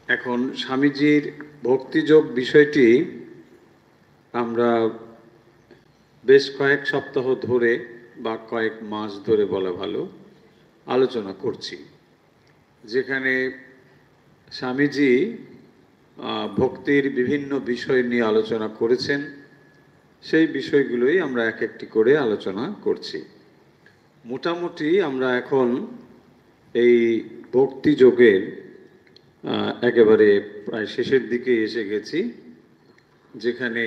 এখন স্বামীজির ভক্তিযোগ বিষয়টি আমরা বেশ কয়েক সপ্তাহ ধরে বা কয়েক মাস ধরে বলা ভালো আলোচনা করছি, যেখানে স্বামীজি ভক্তির বিভিন্ন বিষয় নিয়ে আলোচনা করেছেন। সেই বিষয়গুলোই আমরা এক একটি করে আলোচনা করছি। মোটামুটি আমরা এখন এই ভক্তিযোগের একেবারে প্রায় শেষের দিকে এসে গেছি, যেখানে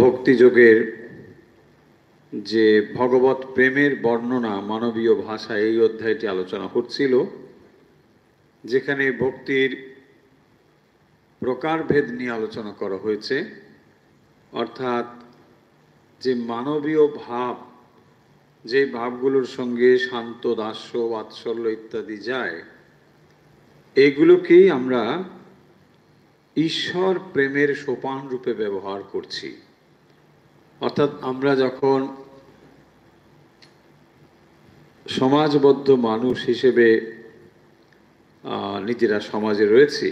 ভক্তিযোগের যে ভগবত প্রেমের বর্ণনা মানবীয় ভাষা, এই অধ্যায়টি আলোচনা হচ্ছিল, যেখানে ভক্তির প্রকারভেদ নিয়ে আলোচনা করা হয়েছে। অর্থাৎ যে মানবীয় ভাব, যে ভাবগুলোর সঙ্গে শান্ত, দাস্য, বাৎসল্য ইত্যাদি যায়, এগুলোকেই আমরা ঈশ্বর প্রেমের সোপান রূপে ব্যবহার করছি। অর্থাৎ আমরা যখন সমাজবদ্ধ মানুষ হিসেবে নিজেরা সমাজে রয়েছি,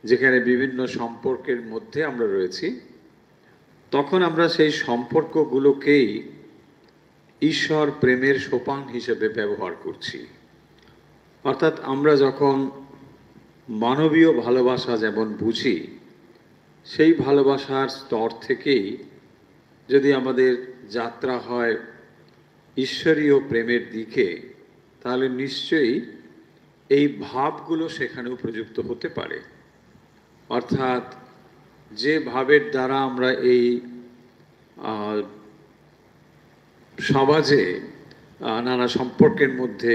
যেখানে বিভিন্ন সম্পর্কের মধ্যে আমরা রয়েছি, তখন আমরা সেই সম্পর্কগুলোকেই ঈশ্বর প্রেমের সোপান হিসেবে ব্যবহার করছি। অর্থাৎ আমরা যখন মানবীয় ভালোবাসা যেমন বুঝি, সেই ভালোবাসার স্তর থেকেই যদি আমাদের যাত্রা হয় ঈশ্বরীয় প্রেমের দিকে, তাহলে নিশ্চয়ই এই ভাবগুলো সেখানেও প্রযুক্ত হতে পারে। অর্থাৎ যে ভাবের দ্বারা আমরা এই সমাজে নানা সম্পর্কের মধ্যে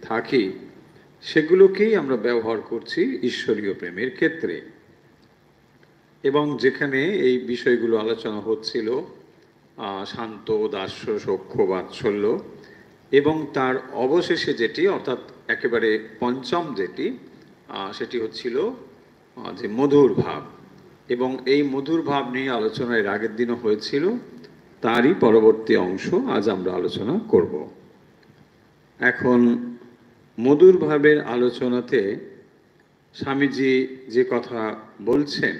থাকি, সেগুলোকেই আমরা ব্যবহার করছি ঈশ্বরীয় প্রেমের ক্ষেত্রে। এবং যেখানে এই বিষয়গুলো আলোচনা হচ্ছিল, শান্ত, দাস্য, সখ্য, বাৎসল্য, এবং তার অবশেষে যেটি, অর্থাৎ একেবারে পঞ্চম যেটি, সেটি হচ্ছিল যে মধুর ভাব। এবং এই মধুর ভাব নিয়ে আলোচনা এর আগের দিনও হয়েছিল, তারই পরবর্তী অংশ আজ আমরা আলোচনা করব। এখন মধুর ভাবের আলোচনাতে স্বামীজি যে কথা বলছেন,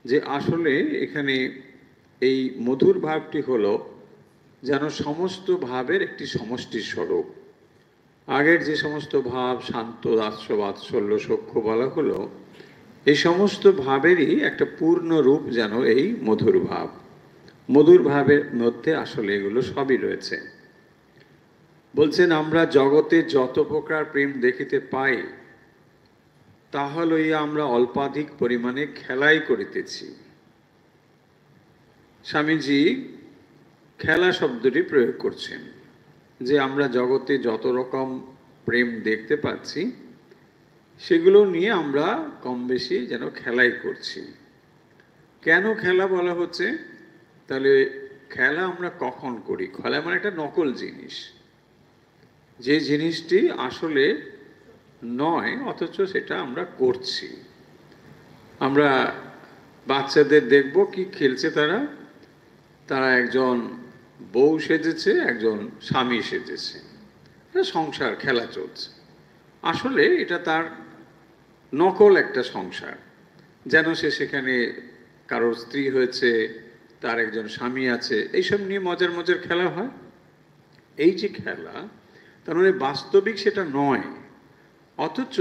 যে আসলে এখানে এই মধুর ভাবটি হলো যেন সমস্ত ভাবের একটি সমষ্টি স্বরূপ। আগের যে সমস্ত ভাব, শান্ত, দাস্য, বাৎসল্য, সখ্য বলা হলো, এই সমস্ত ভাবেরই একটা পূর্ণ রূপ যেন এই মধুর ভাব। মধুর ভাবের মধ্যে আসলে এগুলো সবই রয়েছে। বলছেন, আমরা জগতে যত প্রকার প্রেম দেখিতে পাই, তাহা লইয়া আমরা অল্পাধিক পরিমাণে খেলাই করিতেছি। স্বামীজি খেলা শব্দটি প্রয়োগ করছেন, যে আমরা জগতে যত রকম প্রেম দেখতে পাচ্ছি, সেগুলো নিয়ে আমরা কম বেশি যেন খেলাই করছি। কেন খেলা বলা হচ্ছে? তাহলে খেলা আমরা কখন করি? খেলা মানে একটা নকল জিনিস, যে জিনিসটি আসলে নয়, অথচ সেটা আমরা করছি। আমরা বাচ্চাদের দেখব কি খেলছে, তারা একজন বউ সেজেছে, একজন স্বামী সেজেছে, সংসার খেলা চলছে। আসলে এটা তার নকল একটা সংসার, যেন সে সেখানে কারোর স্ত্রী হয়েছে, তার একজন স্বামী আছে, এইসব নিয়ে মজার মজার খেলা হয়। এই যে খেলা, তার মানে বাস্তবিক সেটা নয়, অথচ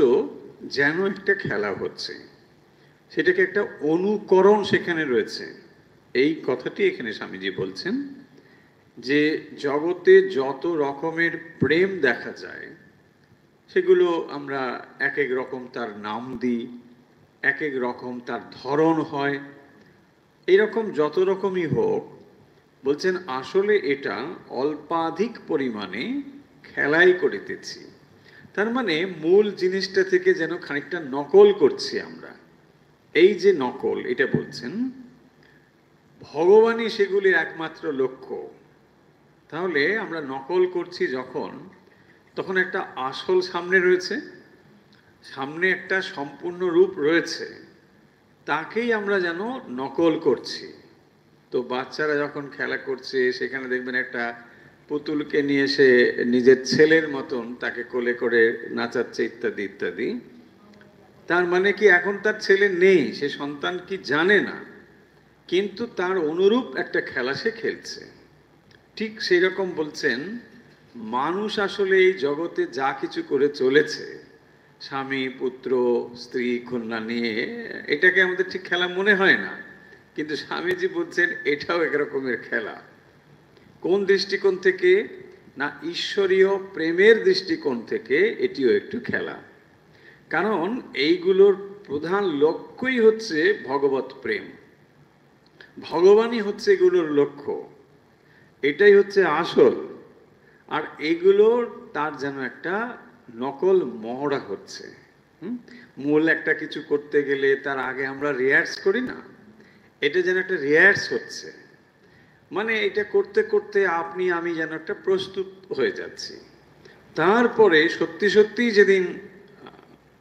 যেন একটা খেলা হচ্ছে, সেটাকে একটা অনুকরণ সেখানে রয়েছে। এই কথাটি এখানে স্বামীজি বলছেন, যে জগতে যত রকমের প্রেম দেখা যায়, সেগুলো আমরা এক এক রকম তার নাম দিই, এক এক রকম তার ধরন হয়। এইরকম যত রকমই হোক, বলছেন আসলে এটা অল্পাধিক পরিমাণে খেলাই করিতেছি। তার মানে মূল জিনিসটা থেকে যেন খানিকটা নকল করছি আমরা। এই যে নকল, এটা বলছেন ভগবানই সেগুলির একমাত্র লক্ষ্য। তাহলে আমরা নকল করছি যখন, তখন একটা আসল সামনে রয়েছে, সামনে একটা সম্পূর্ণ রূপ রয়েছে, তাকেই আমরা যেন নকল করছি। তো বাচ্চারা যখন খেলা করছে, সেখানে দেখবেন একটা পুতুলকে নিয়ে সে নিজের ছেলের মতন তাকে কোলে করে নাচাচ্ছে ইত্যাদি ইত্যাদি। তার মানে কি এখন তার ছেলে নেই, সে সন্তান কি জানে না, কিন্তু তার অনুরূপ একটা খেলা সে খেলছে। ঠিক সেই রকম বলছেন, মানুষ আসলে এই জগতে যা কিছু করে চলেছে, স্বামী পুত্র স্ত্রী কন্যা নিয়ে, এটাকে আমাদের ঠিক খেলা মনে হয় না, কিন্তু স্বামীজি বলছেন এটাও একরকমের খেলা। কোন দৃষ্টিকোণ থেকে? না, ঈশ্বরীয় প্রেমের দৃষ্টিকোণ থেকে এটিও একটু খেলা। কারণ এইগুলোর প্রধান লক্ষ্যই হচ্ছে ভগবত প্রেম, ভগবানই হচ্ছে এগুলোর লক্ষ্য, এটাই হচ্ছে আসল। আর এগুলোর তার যেন একটা নকল মহড়া হচ্ছে। মূল একটা কিছু করতে গেলে তার আগে আমরা রিহার্স করি না, এটা যেন একটা রিহার্স হচ্ছে, মানে এটা করতে করতে আপনি আমি যেন একটা প্রস্তুত হয়ে যাচ্ছি। তারপরে সত্যি সত্যি যেদিন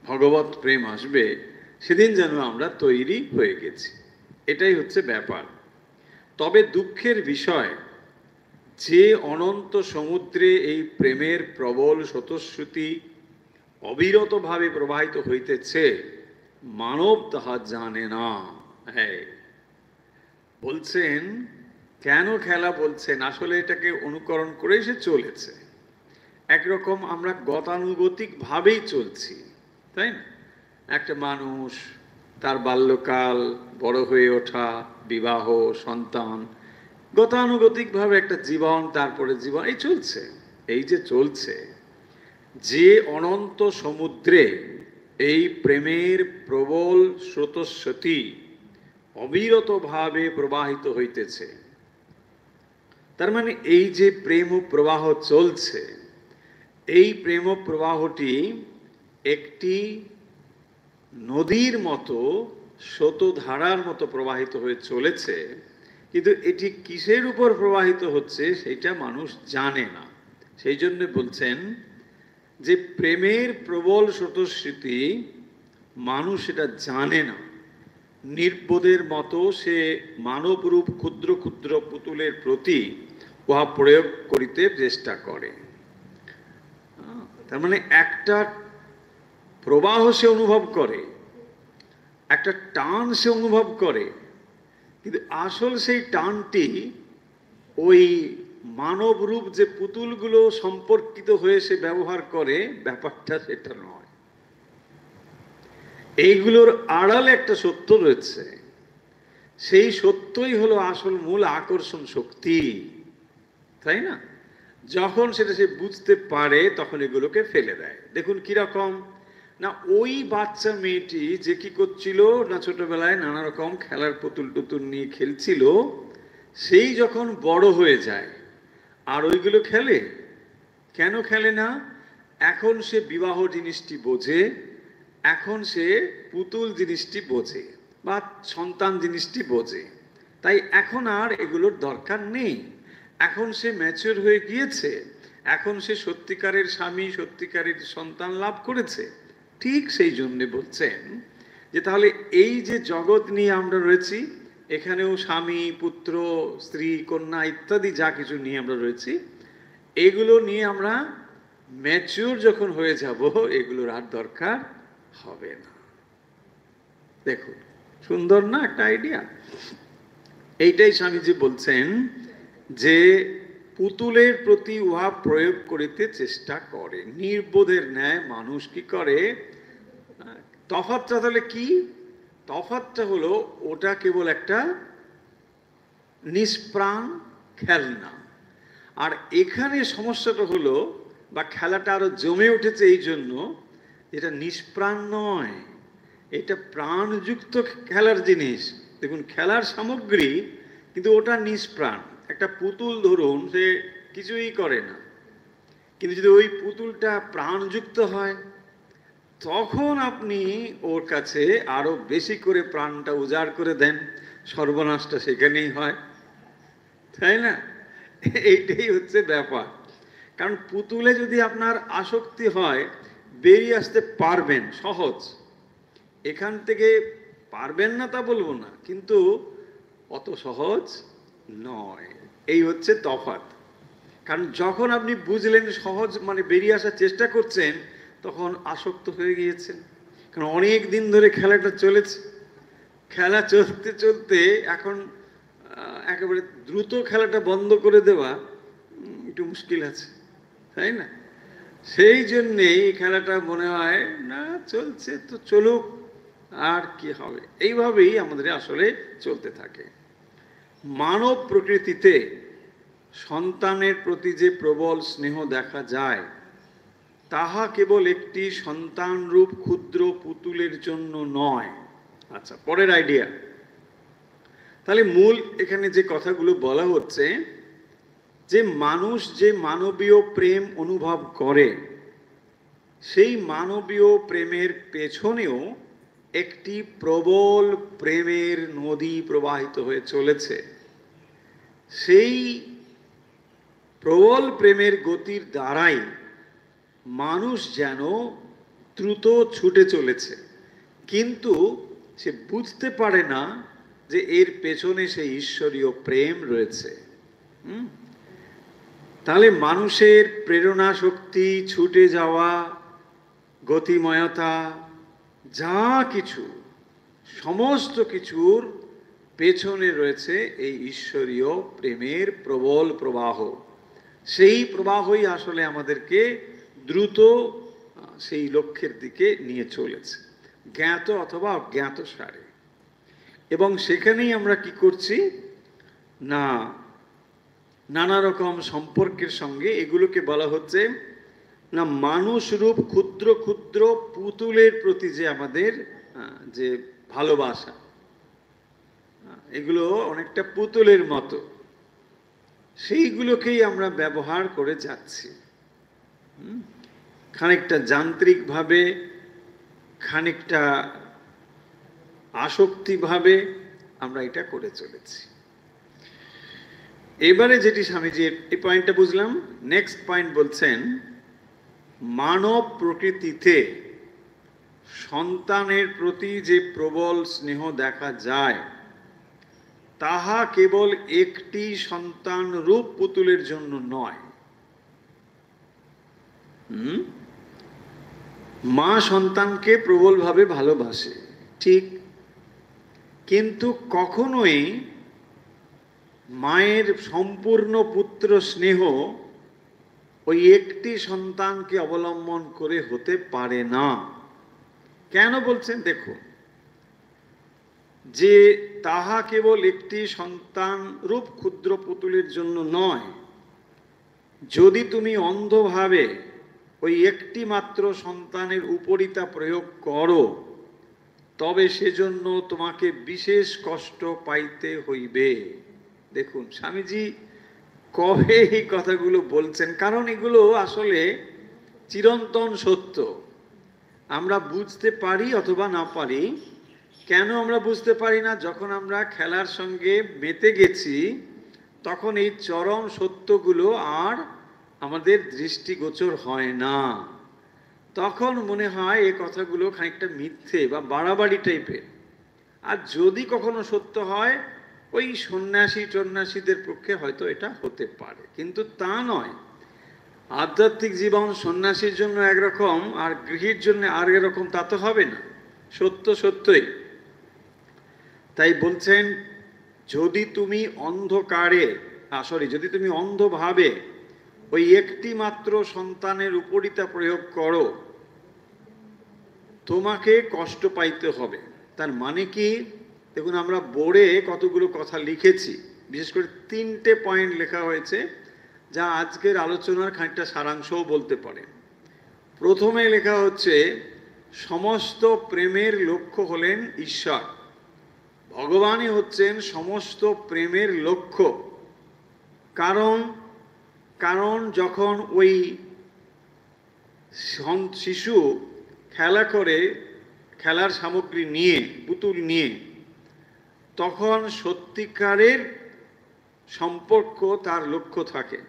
ভগবত প্রেম আসবে সেদিন যেন আমরা তৈরি হয়ে গেছি, এটাই হচ্ছে ব্যাপার। তবে দুঃখের বিষয়, যে অনন্ত সমুদ্রে এই প্রেমের প্রবল স্রোতস্বতী অবিরতভাবে প্রবাহিত হইতেছে, মানব তাহা জানে না। হ্যাঁ, বলছেন কেন খেলা? বলছেন আসলে এটাকে অনুকরণ করে সে চলেছে, একরকম আমরা গতানুগতিক ভাবেই চলছি, তাই না? একটা মানুষ তার বাল্যকাল, বড় হয়ে ওঠা, বিবাহ, সন্তান, গতানুগতিকভাবে একটা জীবন, তারপরে জীবন, এই চলছে। এই যে চলছে, যে অনন্ত সমুদ্রে এই প্রেমের প্রবল স্রোতস্বতী অবিরতভাবে প্রবাহিত হইতেছে, তার মানে এই যে প্রেম প্রবাহ চলছে, এই প্রেম প্রবাহটি একটি নদীর মতো, স্রোতধারার মতো প্রবাহিত হয়ে চলেছে, কিন্তু এটি কিসের উপর প্রবাহিত হচ্ছে সেটা মানুষ জানে না। সেই জন্য বলছেন যে প্রেমের প্রবল স্রোতস্বতী মানুষ এটা জানে না, নির্বোধের মতো সে মানবরূপ ক্ষুদ্র ক্ষুদ্র পুতুলের প্রতি উহা প্রয়োগ করিতে চেষ্টা করে। তার মানে একটা প্রবাহ সে অনুভব করে, একটা টান সে অনুভব করে, কিন্তু আসল সেই টানটি ওই মানবরূপ যে পুতুলগুলো সম্পর্কিত হয়ে সে ব্যবহার করে, ব্যাপারটা সেটা নয়। এইগুলোর আড়ালে একটা সত্য রয়েছে, সেই সত্যই হলো আসল মূল আকর্ষণ শক্তি, তাই না? যখন সেটা সে বুঝতে পারে তখন এগুলোকে ফেলে দেয়। দেখুন কিরকম না, ওই বাচ্চা মেয়েটি যে কি করছিল না, ছোটবেলায় নানা রকম খেলার পুতুল টুতুল নিয়ে খেলছিল, সেই যখন বড় হয়ে যায় আর ওইগুলো খেলে, কেন খেলে না? এখন সে বিবাহ জিনিসটি বোঝে, এখন সে পুতুল জিনিসটি বোঝে, বা সন্তান জিনিসটি বোঝে, তাই এখন আর এগুলোর দরকার নেই। এখন সে ম্যাচিওর হয়ে গিয়েছে, এখন সে সত্যিকারের স্বামী, সত্যিকারের সন্তান লাভ করেছে। ঠিক সেই জন্যে বলছেন যে তাহলে এই যে জগৎ নিয়ে আমরা রয়েছি, এখানেও স্বামী পুত্র স্ত্রী কন্যা ইত্যাদি যা কিছু নিয়ে আমরা রয়েছি, এগুলো নিয়ে আমরা ম্যাচিওর যখন হয়ে যাব, এগুলোর আর দরকার হবে না। দেখুন সুন্দর না একটা আইডিয়া? এইটাই স্বামীজি বলছেন যে পুতুলের প্রতি উহা প্রয়োগ করিতে চেষ্টা করে, নির্বোধের ন্যায় মানুষ কি করে। তফাৎটা তাহলে কি? তফাৎটা হলো ওটা কেবল একটা নিষ্প্রাণ খেলনা, আর এখানে সমস্যাটা হলো, বা খেলাটা আরো জমে উঠেছে এই জন্য, এটা নিষ্প্রাণ নয়, এটা প্রাণযুক্ত খেলার জিনিস। দেখুন খেলার সামগ্রী, কিন্তু ওটা নিষ্প্রাণ। একটা পুতুল ধরুন, সে কিছুই করে না, কিন্তু যদি ওই পুতুলটা প্রাণযুক্ত হয়, তখন আপনি ওর কাছে আরো বেশি করে প্রাণটা উজাড় করে দেন, সর্বনাশটা সেখানেই হয়, তাই না? এইটাই হচ্ছে ব্যাপার। কারণ পুতুলে যদি আপনার আসক্তি হয়, বেরিয়ে আসতে পারবেন সহজ, এখান থেকে পারবেন না তা বলবো না, কিন্তু অত সহজ নয়। এই হচ্ছে তফাৎ। কারণ যখন আপনি বুঝলেন, সহজ মানে বেরিয়ে আসার চেষ্টা করছেন, তখন আসক্ত হয়ে গিয়েছেন। কারণ অনেক দিন ধরে খেলাটা চলেছে, খেলা চলতে চলতে এখন একেবারে দ্রুত খেলাটা বন্ধ করে দেওয়া একটু মুশকিল আছে, তাই না? সেই জন্যেই খেলাটা মনে হয় না, চলছে তো চলুক, আর কি হবে, এইভাবেই আমাদের আসলে চলতে থাকে। মানব প্রকৃতিতে সন্তানের প্রতি যে প্রবল স্নেহ দেখা যায়, তাহা কেবল একটি সন্তানরূপ ক্ষুদ্র পুতুলের জন্য নয়। আচ্ছা, পরের আইডিয়া। তাহলে মূল এখানে যে কথাগুলো বলা হচ্ছে, যে মানুষ যে মানবীয় প্রেম অনুভব করে, সেই মানবীয় প্রেমের পেছনেও একটি প্রবল প্রেমের নদী প্রবাহিত হয়ে চলেছে। সেই প্রবল প্রেমের গতির দ্বারাই মানুষ যেন দ্রুত ছুটে চলেছে, কিন্তু সে বুঝতে পারে না যে এর পেছনে সেই ঈশ্বরীয় প্রেম রয়েছে। তাহলে মানুষের প্রেরণা শক্তি, ছুটে যাওয়া, গতিময়তা, যা কিছু, সমস্ত কিছুর পেছনে রয়েছে এই ঈশ্বরীয় প্রেমের প্রবল প্রবাহ। সেই প্রবাহই আসলে আমাদেরকে দ্রুত সেই লক্ষ্যের দিকে নিয়ে চলেছে, জ্ঞাত অথবা অজ্ঞাত সারে। এবং সেখানেই আমরা কি করছি না, নানা রকম সম্পর্কের সঙ্গে এগুলোকে বলা হচ্ছে না মানুষরূপ ক্ষুদ্র ক্ষুদ্র পুতুলের প্রতি যে আমাদের যে ভালোবাসা, এগুলো অনেকটা পুতুলের মতো, সেইগুলোকেই আমরা ব্যবহার করে যাচ্ছি। খানিকটা যান্ত্রিকভাবে, খানিকটা আসক্তিভাবে আমরা এটা করে চলেছি। এবারে যেটি স্বামীজির এই পয়েন্টটা বুঝলাম, নেক্সট পয়েন্ট বলছেন, মানব প্রকৃতিতে সন্তানের প্রতি যে প্রবল স্নেহ দেখা যায়, তাহা কেবল একটি সন্তান রূপ পুতুলের জন্য নয়। মা সন্তানকে প্রবলভাবে ভালোবাসে, ঠিক, কিন্তু কখনোই মায়ের সম্পূর্ণ পুত্র স্নেহ ওই একটি সন্তানকে অবলম্বন করে হতে পারে না। কেন বলছেন দেখুন, যে তাহা কেবল একটি সন্তান রূপ ক্ষুদ্র পুতুলের জন্য নয়। যদি তুমি অন্ধভাবে ওই একটি মাত্র সন্তানের উপরিতা প্রয়োগ করো, তবে সেজন্য তোমাকে বিশেষ কষ্ট পাইতে হইবে। দেখুন স্বামীজি কবে এই কথাগুলো বলছেন, কারণ এগুলো আসলে চিরন্তন সত্য। আমরা বুঝতে পারি অথবা না পারি। কেন আমরা বুঝতে পারি না? যখন আমরা খেলার সঙ্গে মেতে গেছি, তখন এই চরম সত্যগুলো আর আমাদের দৃষ্টিগোচর হয় না। তখন মনে হয় এই কথাগুলো খানিকটা মিথ্যে বা বাড়াবাড়ি টাইপের। আর যদি কখনো সত্য হয়, ওই সন্ন্যাসীদের পক্ষে হয়তো এটা হতে পারে, কিন্তু তা নয়। আধ্যাত্মিক জীবন সন্ন্যাসীর জন্য একরকম, আর গৃহীর জন্য আর এরকম, তা তো হবে না। সত্য সত্যই। তাই বলছেন, যদি তুমি যদি তুমি অন্ধভাবে ওই একটি মাত্র সন্তানের উপরিতা প্রয়োগ করো, তোমাকে কষ্ট পাইতে হবে। তার মানে কি? দেখুন, আমরা বোর্ডে কতগুলো কথা লিখেছি, বিশেষ করে 3টে পয়েন্ট লেখা হয়েছে, যা আজকের আলোচনার খানিকটা সারাংশও বলতে পারে। প্রথমে লেখা হচ্ছে, সমস্ত প্রেমের লক্ষ্য হলেন ঈশ্বর। ভগবানই হচ্ছেন সমস্ত প্রেমের লক্ষ্য। কারণ যখন ওই শিশু খেলা করে, খেলার সামগ্রী নিয়ে, পুতুল নিয়ে, তখন সত্যিকারের সম্পর্ক তার লক্ষ্য থাকে।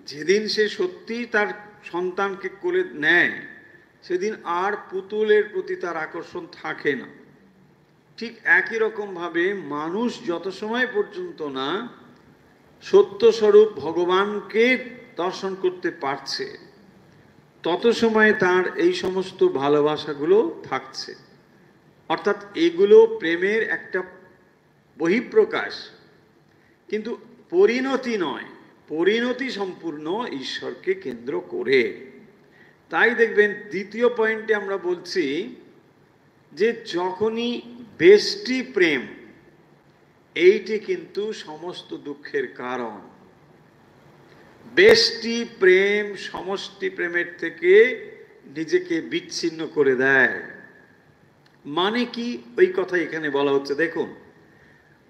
যেদিন সে সত্যি তার সন্তানকে কোলে নেয়, সেদিন আর পুতুলের প্রতি তার আকর্ষণ থাকে না। ঠিক একই রকমভাবে মানুষ যত সময় পর্যন্ত না সত্যস্বরূপ ভগবানকে দর্শন করতে পারছে, তত সময় তার এই সমস্ত ভালোবাসাগুলো থাকছে। অর্থাৎ এগুলো প্রেমের একটা বহিঃপ্রকাশ, কিন্তু পরিণতি নয়, পরিণতি সম্পূর্ণ ঈশ্বরকে কেন্দ্র করে। তাই দেখবেন দ্বিতীয় পয়েন্টে আমরা বলছি যে যখনই বেষ্টি প্রেম, এইটি কিন্তু সমস্ত দুঃখের কারণ। বেষ্টি প্রেম সমষ্টি প্রেমের থেকে নিজেকে বিচ্ছিন্ন করে দেয়। মানে কি, ওই কথা এখানে বলা হচ্ছে। দেখুন,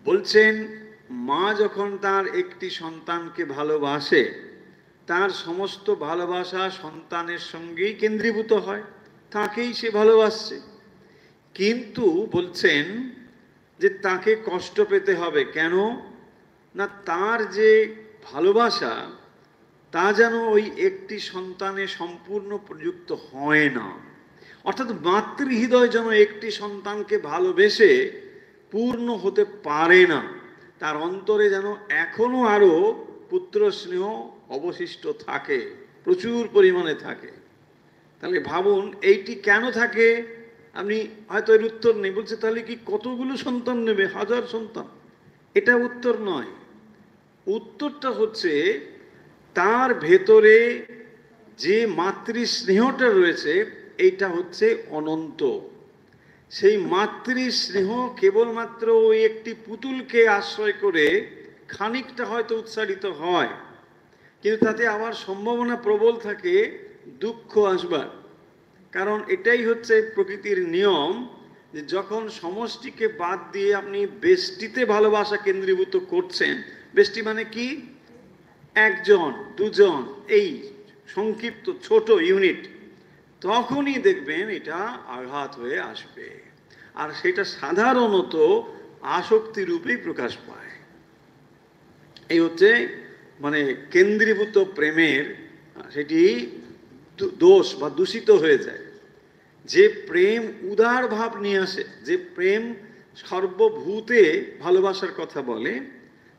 বলছেন মা যখন তার একটি সন্তানকে ভালোবাসে, তার সমস্ত ভালোবাসা সন্তানের সঙ্গেই কেন্দ্রীভূত হয়, তাকেই সে ভালোবাসছে। কিন্তু বলছেন যে তাকে কষ্ট পেতে হবে। কেন না, তার যে ভালোবাসা তা যেন ওই একটি সন্তানে সম্পূর্ণ প্রযুক্ত হয় না। অর্থাৎ মাতৃহৃদয় যেন একটি সন্তানকে ভালোবেসে পূর্ণ হতে পারে না, তার অন্তরে যেন এখনো আরো পুত্র স্নেহ অবশিষ্ট থাকে, প্রচুর পরিমাণে থাকে। তাহলে ভাবুন এইটি কেন থাকে। আপনি হয়তো এর উত্তর নেই, বলছে তাহলে কি কতগুলো সন্তান নেবে, 1000 সন্তান? এটা উত্তর নয়। উত্তরটা হচ্ছে তার ভেতরে যে মাতৃ স্নেহটা রয়েছে, এইটা হচ্ছে অনন্ত। সেই মাতৃ স্নেহ কেবলমাত্র ওই একটি পুতুলকে আশ্রয় করে খানিকটা হয়তো উৎসারিত হয়, কিন্তু তাতে আবার সম্ভাবনা প্রবল থাকে দুঃখ আসবার। কারণ এটাই হচ্ছে প্রকৃতির নিয়ম, যে যখন সমষ্টিকে বাদ দিয়ে আপনি বেষ্টিতে ভালোবাসা কেন্দ্রীভূত করছেন, বেষ্টি মানে কি, একজন দুজন, এই সংক্ষিপ্ত ছোট ইউনিট, তখনই দেখবেন এটা আঘাত হয়ে আসবে। আর সেটা সাধারণত আসক্তি রূপেই প্রকাশ পায়। এই হচ্ছে মানে কেন্দ্রীভূত প্রেমের সেটি দোষ বা দূষিত হয়ে যায়। যে প্রেম উদার ভাব নিয়ে আসে, যে প্রেম সর্বভূতে ভালোবাসার কথা বলে,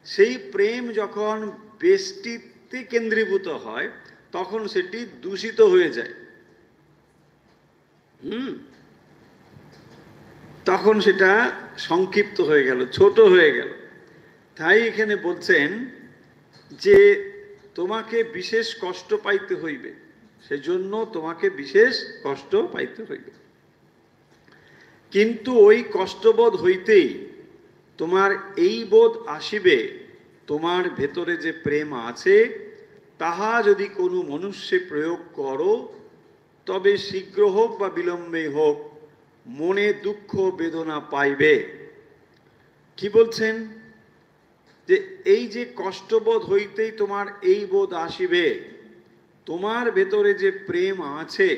সেই প্রেম যখন বেষ্টিতে কেন্দ্রীভূত হয় তখন সেটি দূষিত হয়ে যায়। তখন সেটা সংক্ষিপ্ত হয়ে গেল, ছোট হয়ে গেল। তাই এখানে বলছেন যে তোমাকে বিশেষ কষ্ট পাইতে হইবে, সেজন্য তোমাকে বিশেষ কষ্ট পাইতে হইবে। কিন্তু ওই কষ্টবোধ হইতেই তোমার এই বোধ আসিবে, তোমার ভেতরে যে প্রেম আছে তাহা যদি কোনো মনুষ্যে প্রয়োগ করো, তবে শীঘ্র হোক বা বিলম্বে হোক মনে দুঃখ বেদনা পাইবে। কি বলছেন, যে এই যে কষ্টবোধ হইতেই তোমার এই বোধ আসিবে, তোমার ভেতরে যে প্রেম আছে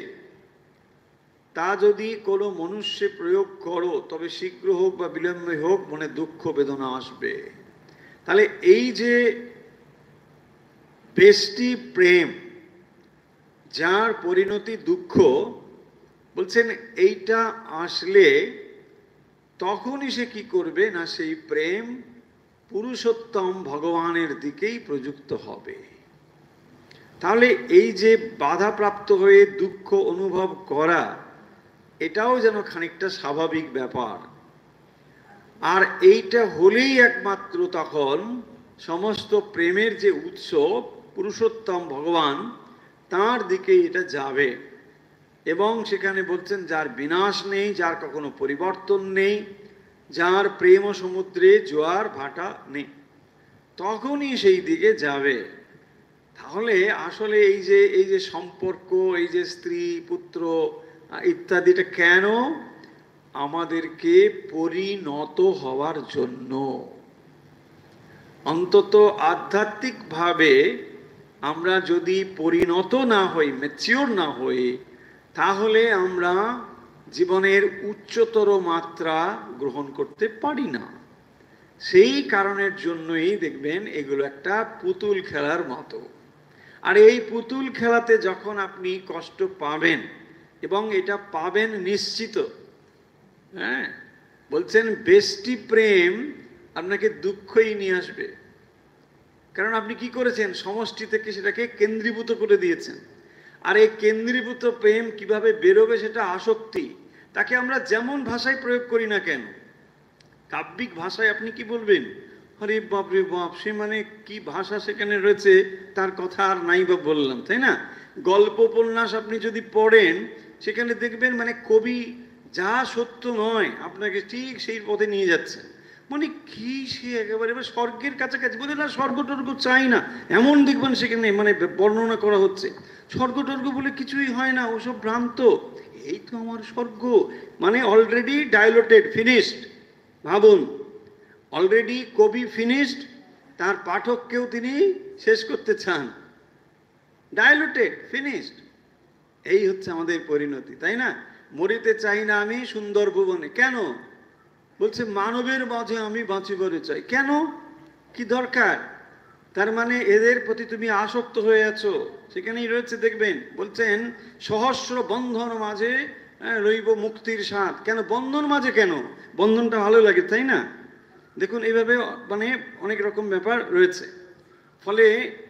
তা যদি কোনো মনুষ্যে প্রয়োগ করো, তবে শীঘ্র হোক বা বিলম্বে হোক মনে দুঃখ বেদনা আসবে। তাহলে এই যে বেষ্টি প্রেম, যার পরিণতি দুঃখ, বলছেন এইটা আসলে তখনই সে কি করবে না, সেই প্রেম পুরুষোত্তম ভগবানের দিকেই প্রযুক্ত হবে। তাহলে এই যে বাধাপ্রাপ্ত হয়ে দুঃখ অনুভব করা, এটাও যেন খানিকটা স্বাভাবিক ব্যাপার। আর এইটা হলেই একমাত্র তখন সমস্ত প্রেমের যে উৎস পুরুষোত্তম ভগবান, তার দিকে এটা যাবে। এবং সেখানে বলছেন যার বিনাশ নেই, যার কখনো পরিবর্তন নেই, যার প্রেম সমুদ্রে জোয়ার ভাটা নেই, তখনই সেই দিকে যাবে। তাহলে আসলে এই যে সম্পর্ক, এই যে স্ত্রী পুত্র ইত্যাদিটা কেন, আমাদেরকে পরিণত হওয়ার জন্য। অন্তত আধ্যাত্মিকভাবে আমরা যদি পরিণত না হই, ম্যাচিওর না হই, তাহলে আমরা জীবনের উচ্চতর মাত্রা গ্রহণ করতে পারি না। সেই কারণের জন্যই দেখবেন এগুলো একটা পুতুল খেলার মতো। আর এই পুতুল খেলাতে যখন আপনি কষ্ট পাবেন, এবং এটা পাবেন নিশ্চিত, হ্যাঁ, বলছেন বেষ্টি প্রেম আপনাকে দুঃখই নিয়ে আসবে। কারণ আপনি কি করেছেন, সমষ্টি থেকে সেটাকে কেন্দ্রীভূত করে দিয়েছেন। আর এই কেন্দ্রীভূত প্রেম কিভাবে বেরোবে সেটা আসক্তি। তাকে আমরা যেমন ভাষায় প্রয়োগ করি না কেন, কাব্যিক ভাষায় আপনি কি বলবেন, আরে বাপ রে বাপ, সে মানে কি ভাষা সেখানে রয়েছে, তার কথা আর নাই বা বললাম, তাই না? গল্প উপন্যাস আপনি যদি পড়েন, সেখানে দেখবেন মানে কবি যা সত্য নয় আপনাকে ঠিক সেই পথে নিয়ে যাচ্ছে। মানে কি সে একেবারে স্বর্গের কাছাকাছি, বলে না স্বর্গ টর্গ চাই না, এমন দেখবেন সেখানে মানে বর্ণনা করা হচ্ছে। স্বর্গ টর্গ বলে কিছুই হয় না, ওসব ভ্রান্ত, এই তো আমার স্বর্গ। মানে অলরেডি ডাইলোটেড, ফিনিশড। ভাবুন, অলরেডি কবি ফিনিশড, তার পাঠককেও তিনি শেষ করতে চান। Diluted, finished. এই হচ্ছে আমাদের পরিণতি, তাই না? মরিতে চাই না আমি সুন্দর ভুবনে, কেন? বলছে মানবের মাঝে আমি বাঁচিবারে চাই। কেন? কি দরকার? তার মানে এদের প্রতি তুমি আসক্ত হয়ে আছো, সেখানেই রয়েছে দেখবেন। বলছেন সহস্র বন্ধন মাঝে রইব মুক্তির স্বাদ। কেন বন্ধন মাঝে? কেন বন্ধনটা ভালো লাগে, তাই না? দেখুন এইভাবে মানে অনেক রকম ব্যাপার রয়েছে। ফলে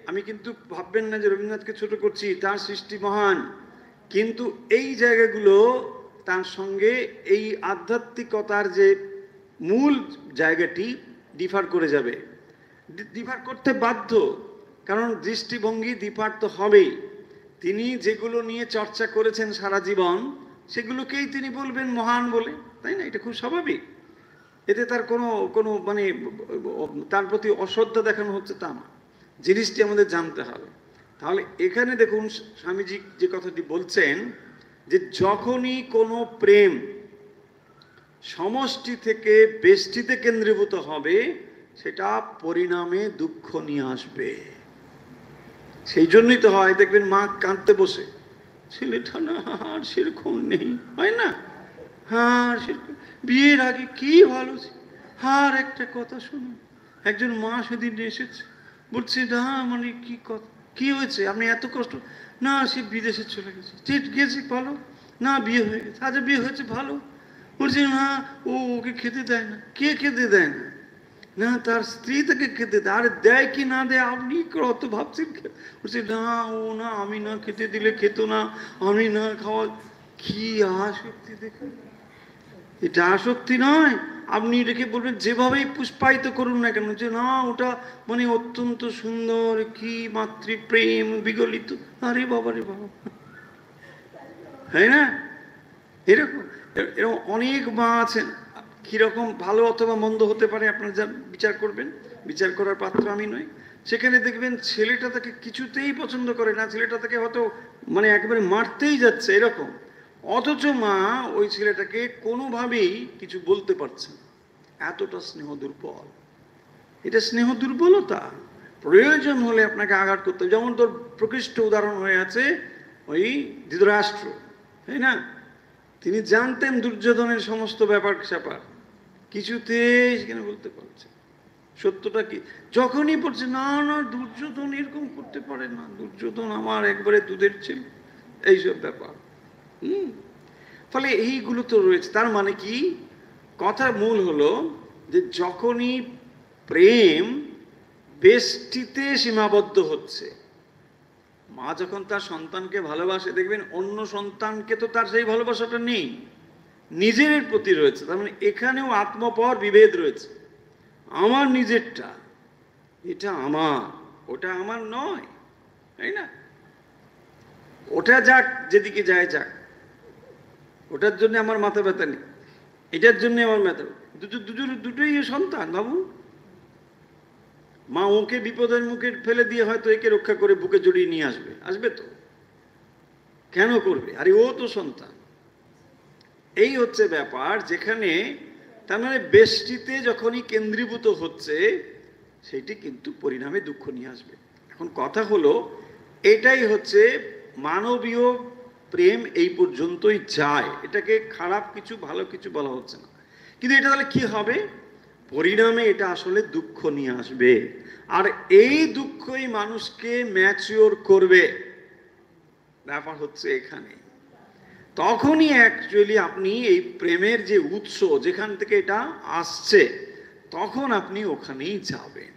আমি কিন্তু ভাববেন না যে রবীন্দ্রনাথকে ছোট করছি, তার সৃষ্টি মহান, কিন্তু এই জায়গাগুলো তার সঙ্গে এই আধ্যাত্মিকতার যে মূল জায়গাটি ডিফার করে যাবে, ডিফার করতে বাধ্য, কারণ দৃষ্টিভঙ্গি ডিফার তো হবেই। তিনি যেগুলো নিয়ে চর্চা করেছেন সারা জীবন, সেগুলোকেই তিনি বলবেন মহান বলে, তাই না? এটা খুব স্বাভাবিক। এতে তার কোনো কোনো মানে তার প্রতি অশ্রদ্ধা দেখানো হচ্ছে তা না, জিনিসটি আমাদের জানতে হবে। তাহলে এখানে দেখুন স্বামীজি যে কথাটি বলছেন, যে যখনই কোনো প্রেম সমষ্টি থেকে বেষ্টিতে কেন্দ্রীভূত হবে, সেটা পরিণামে দুঃখ নিয়ে আসবে। সেই জন্যই তো হয় দেখবেন মা কাঁদতে বসে, ছেলেটা না আর সেরকম নেই, হয় না? হ্যাঁ, সেরকম বিয়ের আগে কি ভালো ছিল। আর একটা কথা শুনুন, একজন মা সেদিন এসেছে, বলছে না মানে কি কথা, কি হয়েছে আপনি এত কষ্ট? না সে বিদেশে চলে গেছে। গেছে ভালো না, বিয়ে হয়ে গেছে। আচ্ছা বিয়ে হয়েছে ভালো। বলছে না ও ওকে খেতে দেয় না। কে খেতে দেয় না? না তার স্ত্রী তাকে খেতে দেয়। আরে দেয় কি না দেয় আপনি অত ভাবছেন? বলছে না ও না, আমি না খেতে দিলে খেত না, আমি না খাওয়া। কি আসক্তি দেখুন, এটা আসক্তি নয়। আপনি এটাকে বলবেন যেভাবেই পুষ্পায়িত করুন না কেন, যে না ওটা মানে অত্যন্ত সুন্দর, কি মাতৃপ্রেম বিগলিত, আরে বাবা রে বাবা, হয় না? এরকম এরকম অনেক মা আছেন। কিরকম ভালো অথবা মন্দ হতে পারে আপনারা যা বিচার করবেন, বিচার করার পাত্র আমি নই। সেখানে দেখবেন ছেলেটা তাকে কিছুতেই পছন্দ করে না, ছেলেটা তাকে হয়তো মানে একেবারে মারতেই যাচ্ছে এরকম, অথচ মা ওই ছেলেটাকে কোনোভাবেই কিছু বলতে পারছে না, এতটা স্নেহ দুর্বল। এটা স্নেহ দুর্বলতা। প্রয়োজন হলে আপনাকে আঘাত করতে, যেমন তোর প্রকৃষ্ট উদাহরণ হয়ে আছে ওই ধৃতরাষ্ট্র, তাই না? তিনি জানতেন দুর্যোধনের সমস্ত ব্যাপার স্যাপার, কিছুতেই সেখানে বলতে পারছে সত্যটা কি। যখনই পড়ছে না না দুর্যোধন এরকম করতে পারে না, দুর্যোধন আমার একবারে দুধের ছেলে, এইসব ব্যাপার। ফলে এইগুলো তো রয়েছে। তার মানে কি, কথা মূল হলো যে যখনই প্রেম বেষ্টিতে সীমাবদ্ধ হচ্ছে, মা যখন তার সন্তানকে ভালোবাসে দেখবেন অন্য সন্তানকে তো তার সেই ভালোবাসাটা নেই, নিজের প্রতি রয়েছে। তার মানে এখানেও আত্মপর বিভেদ রয়েছে। আমার নিজেরটা, এটা আমার, ওটা আমার নয়, তাই না? ওটা যাক যেদিকে যায় যাক, ওটার জন্য আমার মাথা ব্যথা নেই, এটার জন্য আমার মাথা। দুটোই সন্তান। ভাবুন, মা ওকে বিপদের মুখে ফেলে দিয়ে হয়তো একে রক্ষা করে বুকে জড়িয়ে নিয়ে আসবে, আসবে তো, কেন করবে? আরে ও তো সন্তান। এই হচ্ছে ব্যাপার, যেখানে তার মানে বেষ্টিতে যখনই কেন্দ্রীভূত হচ্ছে, সেটি কিন্তু পরিণামে দুঃখ নিয়ে আসবে। এখন কথা হলো, এটাই হচ্ছে মানবীয় প্রেম, এই পর্যন্তই যায়। এটাকে খারাপ কিছু ভালো কিছু বলা হচ্ছে না, কিন্তু এটা তাহলে কি হবে? পরিণামে এটা আসলে দুঃখ নিয়ে আসবে, আর এই দুঃখই মানুষকে ম্যাচিওর করবে। ব্যাপার হচ্ছে এখানে। তখনই অ্যাকচুয়ালি আপনি এই প্রেমের যে উৎস, যেখান থেকে এটা আসছে, তখন আপনি ওখানেই যাবেন।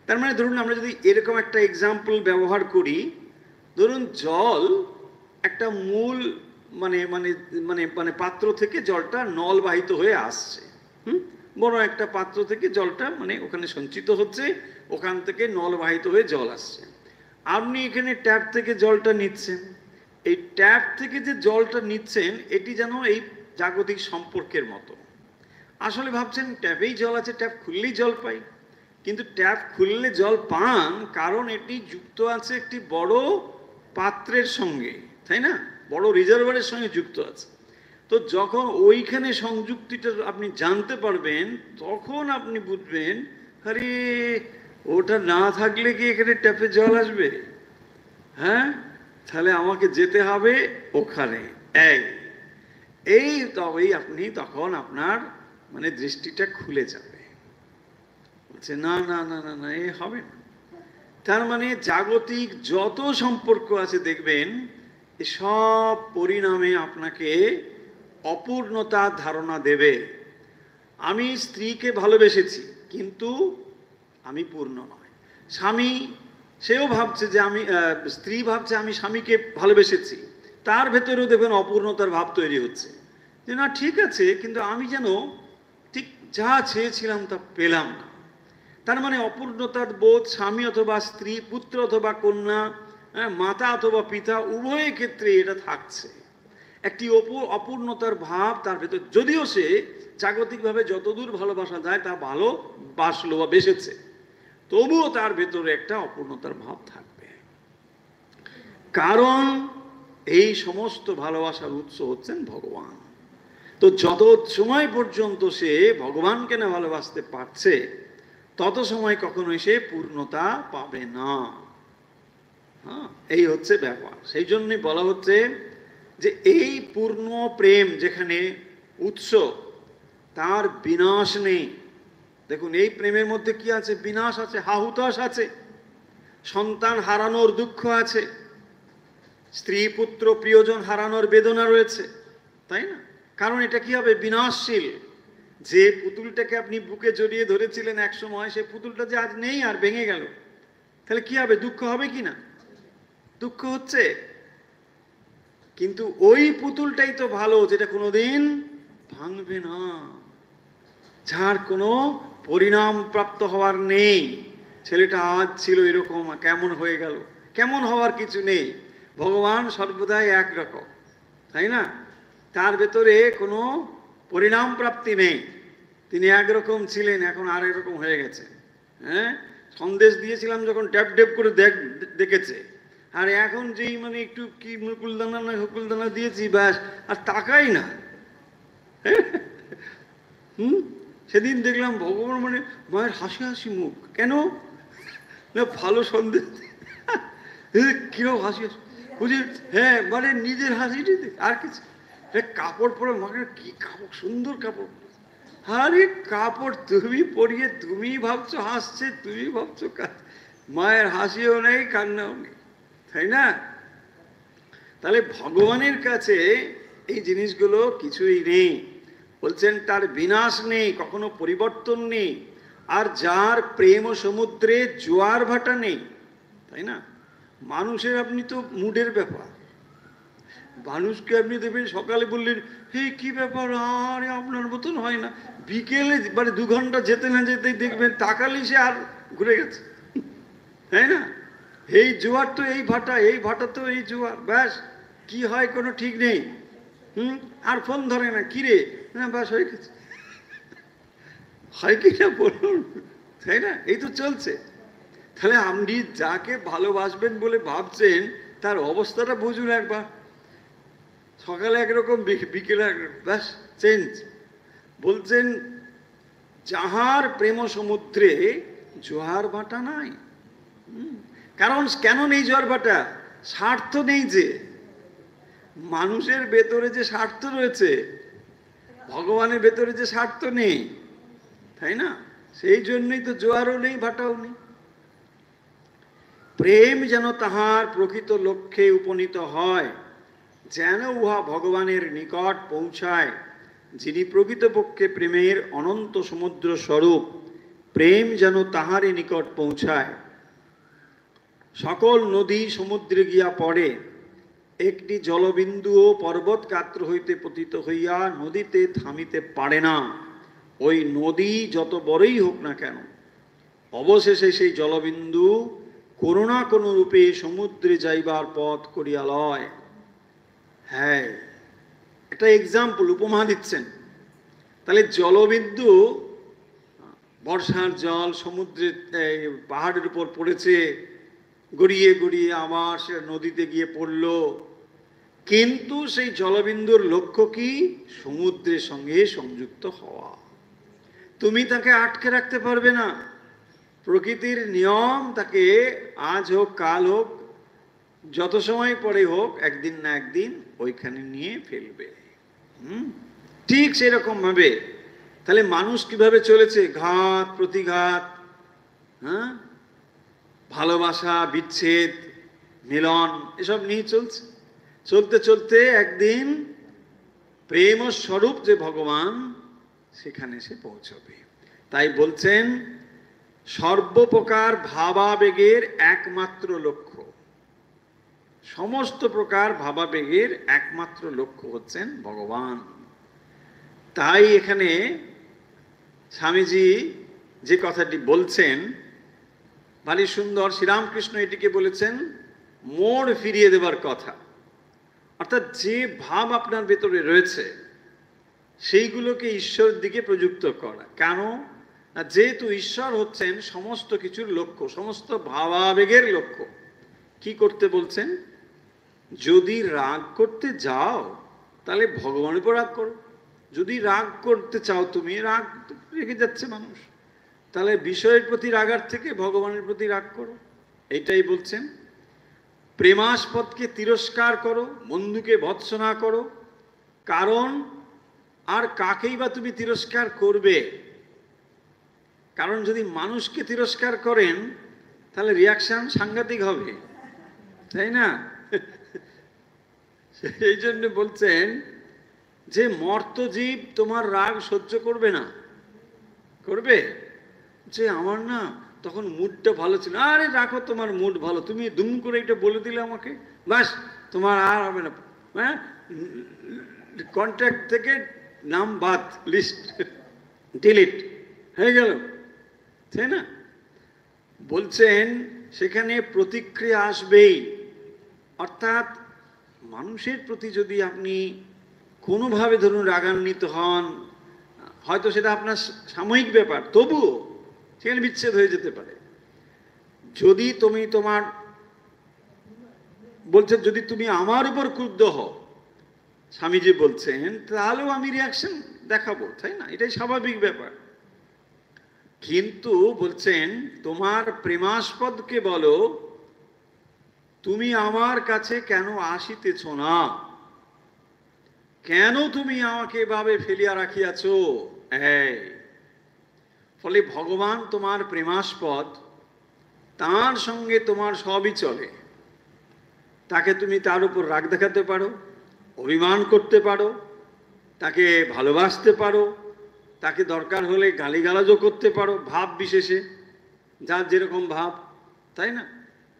তার মানে ধরুন আমরা যদি এরকম একটা এক্সাম্পল ব্যবহার করি, ধরুন জল একটা মূল মানে মানে মানে মানে পাত্র থেকে জলটা নলবাহিত হয়ে আসছে, বড় একটা পাত্র থেকে জলটা মানে ওখানে সঞ্চিত হচ্ছে, ওখান থেকে নলবাহিত হয়ে জল আসছে। আপনি এখানে ট্যাপ থেকে জলটা নিচ্ছেন, এই ট্যাপ থেকে যে জলটা নিচ্ছেন এটি যেন এই জাগতিক সম্পর্কের মতো। আসলে ভাবছেন ট্যাপেই জল আছে, ট্যাপ খুললেই জল পাই, কিন্তু ট্যাপ খুললে জল পান কারণ এটি যুক্ত আছে একটি বড় পাত্রের সঙ্গে, তাই না, বড় রিজার্ভারের সঙ্গে যুক্ত আছে। তো যখন ওইখানে সংযুক্তিটা আপনি জানতে পারবেন তখন আপনি বুঝবেন আরে ওটা না থাকলে কি এখানে ট্যাপে জল আসবে? হ্যাঁ, তাহলে আমাকে যেতে হবে ওখানে। এই তবেই আপনি তখন আপনার মানে দৃষ্টিটা খুলে যাবে। বলছে না না না না না, এ হবে না। তার মানে জাগতিক যত সম্পর্ক আছে দেখবেন সব পরিণামে আপনাকে অপূর্ণতার ধারণা দেবে। আমি স্ত্রীকে ভালোবেসেছি কিন্তু আমি পূর্ণ নয়। স্বামী সেও ভাবছে যে আমি, স্ত্রী ভাবছে আমি স্বামীকে ভালোবেসেছি, তার ভেতরেও দেখবেন অপূর্ণতার ভাব তৈরি হচ্ছে যে না ঠিক আছে কিন্তু আমি যেন ঠিক যা চেয়েছিলাম তা পেলাম না। তার মানে অপূর্ণতার বোধ স্বামী অথবা স্ত্রী, পুত্র অথবা কন্যা, মাতা অথবা পিতা উভয় ক্ষেত্রে এটা থাকছে, একটি অপূর্ণতার ভাব তার ভেতর। যদিও সে জাগতিকভাবে যতদূর ভালোবাসা যায় তা ভালোবাসলো বা বেসেছে, তবুও তার ভেতরে একটা অপূর্ণতার ভাব থাকবে, কারণ এই সমস্ত ভালোবাসার উৎস হচ্ছেন ভগবান। তো যত সময় পর্যন্ত সে ভগবানকে না ভালোবাসতে পারছে তত সময় কখনোই সে পূর্ণতা পাবে না। হ্যাঁ, এই হচ্ছে ব্যাপার। সেই জন্যই বলা হচ্ছে যে এই পূর্ণ প্রেম যেখানে উৎস, তার বিনাশ নেই। দেখুন এই প্রেমের মধ্যে কি আছে? বিনাশ আছে, হাহুতাশ আছে, সন্তান হারানোর দুঃখ আছে, স্ত্রী পুত্র প্রিয়জন হারানোর বেদনা রয়েছে, তাই না? কারণ এটা কি হবে? বিনাশশীল। যে পুতুলটাকে আপনি বুকে জড়িয়ে ধরেছিলেন এক সময়, সে পুতুলটা যে আজ নেই আর ভেঙে গেল, তাহলে কি হবে? দুঃখ হবে কি না? দুঃখ হচ্ছে। কিন্তু ওই পুতুলটাই তো ভালো যেটা কোনোদিন ভাঙবে না, যার কোনো পরিণাম প্রাপ্ত হওয়ার নেই। ছেলেটা আজ ছিল এরকম, কেমন হয়ে গেল? কেমন হওয়ার কিছু নেই। ভগবান সর্বদাই একরকম, তাই না? তার ভেতরে কোনো পরিণাম প্রাপ্তি নেই। তিনি একরকম ছিলেন, এখন আর একরকম হয়ে গেছে। হ্যাঁ, সন্দেশ দিয়েছিলাম যখন ড্যাপ ড্যাপ করে দেখেছে, আর এখন যেই মানে একটু কি মুকুলদানা না হুকুলদানা দিয়েছি ব্যাস, আর তাকাই না। সেদিন দেখলাম ভগবান মানে মায়ের হাসি হাসি মুখ, কেন না ভালো সন্দেশ কিরকম হাসি হাসি বুঝি। হ্যাঁ, মানে নিজের হাসিটি আর কিছু। কাপড় পরে মাকে কি কাপড়, সুন্দর কাপড়। আরে কাপড় তুমি পরিয়ে তুমি ভাবছো হাসছে, তুমি ভাবছো মায়ের হাসিও নেই কান্নাও নেই, তাই না? তাহলে ভগবানের কাছে এই জিনিসগুলো কিছুই নেই। বলছেন তার বিনাশ নেই, কখনো পরিবর্তন নেই, আর যার প্রেম ও সমুদ্রে জোয়ার ভাটা নেই, তাই না? মানুষের আপনি তো মুডের ব্যাপার, মানুষকে আপনি দেখবেন সকালে বললেন হে কি ব্যাপার, আরে আপনার মতন হয় না, বিকেলে মানে 2 ঘন্টা যেতে না যেতেই দেখবেন তাকালেই সে আর ঘুরে গেছে, তাই না? এই জোয়ার তো এই ভাটা, এই ভাটা তো এই জোয়ার, ব্যাস কি হয় কোনো ঠিক নেই। আর ফোন ধরে না, কিরে, না ব্যাস হয়ে গেছে, হয় কিনা বলুন, তাই না? এই তো চলছে। তাহলে আপনি যাকে ভালোবাসবেন বলে ভাবছেন তার অবস্থাটা বুঝুন একবার। সকালে একরকম, বিকেলে একরকম, ব্যাস চেঞ্জ। বলছেন যাহার প্রেম সমুদ্রে জোয়ার ভাটা নাই। কারণ কেন নেই জোয়ার ভাটা? স্বার্থ নেই। যে মানুষের ভেতরে যে স্বার্থ রয়েছে, ভগবানের ভেতরে যে স্বার্থ নেই, তাই না? সেই জন্যই তো জোয়ারও নেই, ভাটাও নেই। প্রেম যেন তাহার প্রকৃত লক্ষ্যে উপনীত হয়, যেন উহা ভগবানের নিকট পৌঁছায়, যিনি প্রকৃতপক্ষে প্রেমের অনন্ত সমুদ্র স্বরূপ, প্রেম যেন তাহারই নিকট পৌঁছায়। সকল নদী সমুদ্রে গিয়া পড়ে, একটি জলবিন্দুও পর্বত গাত্র হইতে পতিত হইয়া নদীতে থামিতে পারে না। ওই নদী যত বড়ই হোক না কেন, অবশেষে সেই জলবিন্দু কোনো না কোনো রূপে সমুদ্রে যাইবার পথ করিয়া লয়। হ্যাঁ, একটা এক্সাম্পল, উপমা দিচ্ছেন। তাহলে জলবিন্দু, বর্ষার জল সমুদ্রের পাহাড়ের উপর পড়েছে, গড়িয়ে গড়িয়ে আবার সে নদীতে গিয়ে পড়ল, কিন্তু সেই জলবিন্দুর লক্ষ্য কি? সমুদ্রের সঙ্গে সংযুক্ত হওয়া। তুমি তাকে আটকে রাখতে পারবে না। প্রকৃতির নিয়ম তাকে আজ হোক কাল হোক যত সময় পরে হোক একদিন না একদিন ওইখানে নিয়ে ফেলবে। ঠিক সেরকম ভাবে তাহলে মানুষ কিভাবে চলেছে? ঘাত প্রতিঘাত, হ্যাঁ, ভালোবাসা বিচ্ছেদ মিলন, এসব নিয়ে চলছে। চলতে চলতে একদিন প্রেম স্বরূপ যে ভগবান, সেখানে সে পৌঁছবে। তাই বলছেন সর্বপ্রকার ভাবাবেগের একমাত্র লক্ষ্য, সমস্ত প্রকার ভাবাবেগের একমাত্র লক্ষ্য হচ্ছেন ভগবান। তাই এখানে স্বামীজি যে কথাটি বলছেন ভারী সুন্দর। শ্রীরামকৃষ্ণ এটিকে বলেছেন মোড় ফিরিয়ে দেবার কথা। অর্থাৎ যে ভাব আপনার ভেতরে রয়েছে সেইগুলোকে ঈশ্বরের দিকে প্রযুক্ত করা। কেন না, যেহেতু ঈশ্বর হচ্ছেন সমস্ত কিছুর লক্ষ্য, সমস্ত ভাবাবেগের লক্ষ্য। কি করতে বলছেন? যদি রাগ করতে যাও তাহলে ভগবানের উপর রাগ করো। যদি রাগ করতে চাও তুমি, রাগ রেগে যাচ্ছে মানুষ, তাহলে বিষয়ের প্রতি রাগার থেকে ভগবানের প্রতি রাগ করো। এইটাই বলছেন। প্রেমাস্পদকে তিরস্কার করো, বন্ধুকে ভৎসনা করো। কারণ আর কাকেই বা তুমি তিরস্কার করবে? কারণ যদি মানুষকে তিরস্কার করেন তাহলে রিয়াকশন সাংঘাতিক হবে, তাই না? সেই জন্য বলছেন যে মর্তজীব তোমার রাগ সহ্য করবে না। করবে যে আমার না তখন মুডটা ভালো ছিল, আরে রাখো তোমার মুড ভালো, তুমি দুম করে এটা বলে দিলে আমাকে, বাস তোমার আর হবে না, হ্যাঁ, কন্ট্যাক্ট থেকে নাম বাদ, লিস্ট ডিলিট হয়ে গেল, তাই না? বলছেন সেখানে প্রতিক্রিয়া আসবেই। অর্থাৎ মানুষের প্রতি যদি আপনি কোনোভাবে ধরুন রাগান্বিত হন, হয়তো সেটা আপনার সাময়িক ব্যাপার, তবুও সেখানে বিচ্ছেদ হয়ে যেতে পারে। যদি তুমি তোমার বলছে যদি তুমি আমার উপর ক্রুদ্ধ হও, স্বামীজি বলছেন, তাহলেও আমি রিয়াকশন দেখাবো, তাই না? এটাই স্বাভাবিক ব্যাপার। কিন্তু বলছেন তোমার প্রেমাস্পদকে বলো, তুমি আমার কাছে কেন আসিতেছ না? কেন তুমি আমাকে এভাবে ফেলিয়া রাখিয়াছ? এই ফলে ভগবান তোমার প্রেমাস্পদ, তার সঙ্গে তোমার সবই চলে। তাকে তুমি তার উপর রাগ দেখাতে পারো, অভিমান করতে পারো, তাকে ভালোবাসতে পারো, তাকে দরকার হলে গালিগালাজও করতে পারো, ভাব বিশেষে, যার যেরকম ভাব, তাই না?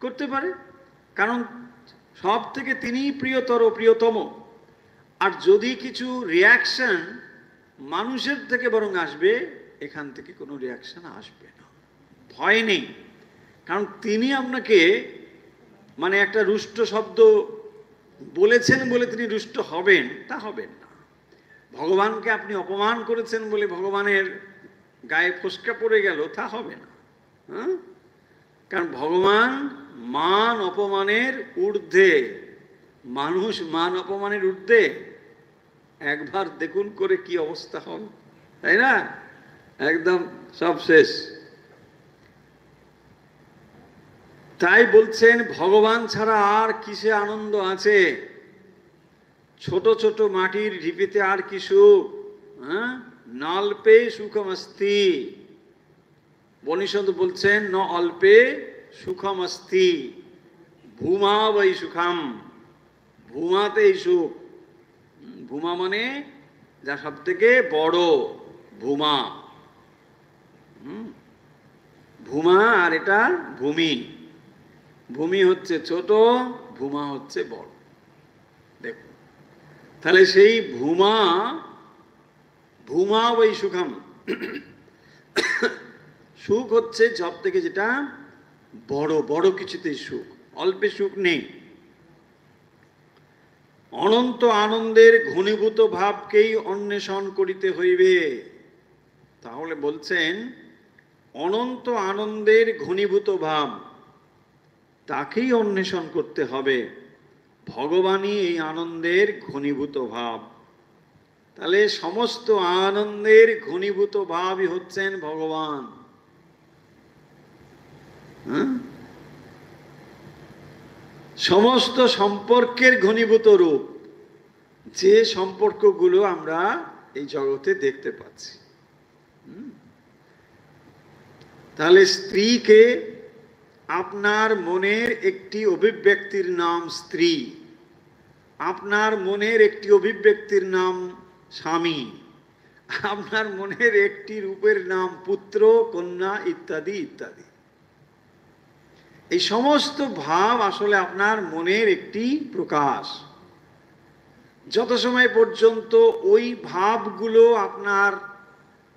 করতে পারে, কারণ সব থেকে তিনিই প্রিয়তর, প্রিয়তম। আর যদি কিছু রিয়াকশন মানুষের থেকে বরং আসবে, এখান থেকে কোনো রিয়াকশন আসবে না, ভয় নেই। কারণ তিনি আপনাকে মানে একটা রুষ্ট শব্দ বলেছেন বলে তিনি রুষ্ট হবেন, তা হবেন না। ভগবানকে আপনি অপমান করেছেন বলে ভগবানের গায়ে ফোস্কা পড়ে গেল, তা হবে না। হ্যাঁ, কারণ ভগবান মান অপমানের ঊর্ধ্বে, মানুষ মান অপমানের ঊর্ধ্বে। একবার দেখুন করে কি অবস্থা হবে, তাই না? একদম সব শেষ। তাই বলছেন ভগবান ছাড়া আর কিসে আনন্দ আছে? ছোট ছোট মাটির ঢিপিতে আর কি সুখ? হ্যাঁ, নল্পে সুখমস্তি। বনিষদ বলছেন ন অল্পে সুখমস্তি, ভূমা বৈ সুখম। ভূমাতেই সুখ। ভূমা মানে যা সব থেকে বড়, ভূমা। ভূমা আর এটা ভূমি। ভূমি হচ্ছে ছোট, ভূমা হচ্ছে বড়। দেখুন, তাহলে সেই ভূমা, ভূমা ওই সুখম, সুখ হচ্ছে সব থেকে যেটা বড়, বড় কিছুতে সুখ, অল্পে সুখ নেই। অনন্ত আনন্দের ঘনীভূত ভাবকেই অন্বেষণ করিতে হইবে। তাহলে বলছেন অনন্ত আনন্দের ঘনীভূত ভাব, তাকেই অন্বেষণ করতে হবে। ভগবানই এই আনন্দের ঘনীভূত ভাব। তাহলে সমস্ত আনন্দের ঘনীভূত ভাবই হচ্ছেন ভগবান। সমস্ত সম্পর্কের ঘনীভূত রূপ, যে সম্পর্কগুলো আমরা এই জগতে দেখতে পাচ্ছি। তাহলে স্ত্রীকে আপনার মনের একটি অভিব্যক্তির নাম স্ত্রী, আপনার মনের একটি অভিব্যক্তির নাম স্বামী, আপনার মনের একটি রূপের নাম পুত্র, কন্যা ইত্যাদি ইত্যাদি। এই সমস্ত ভাব আসলে আপনার মনের একটি প্রকাশ। যত সময় পর্যন্ত ওই ভাবগুলো আপনার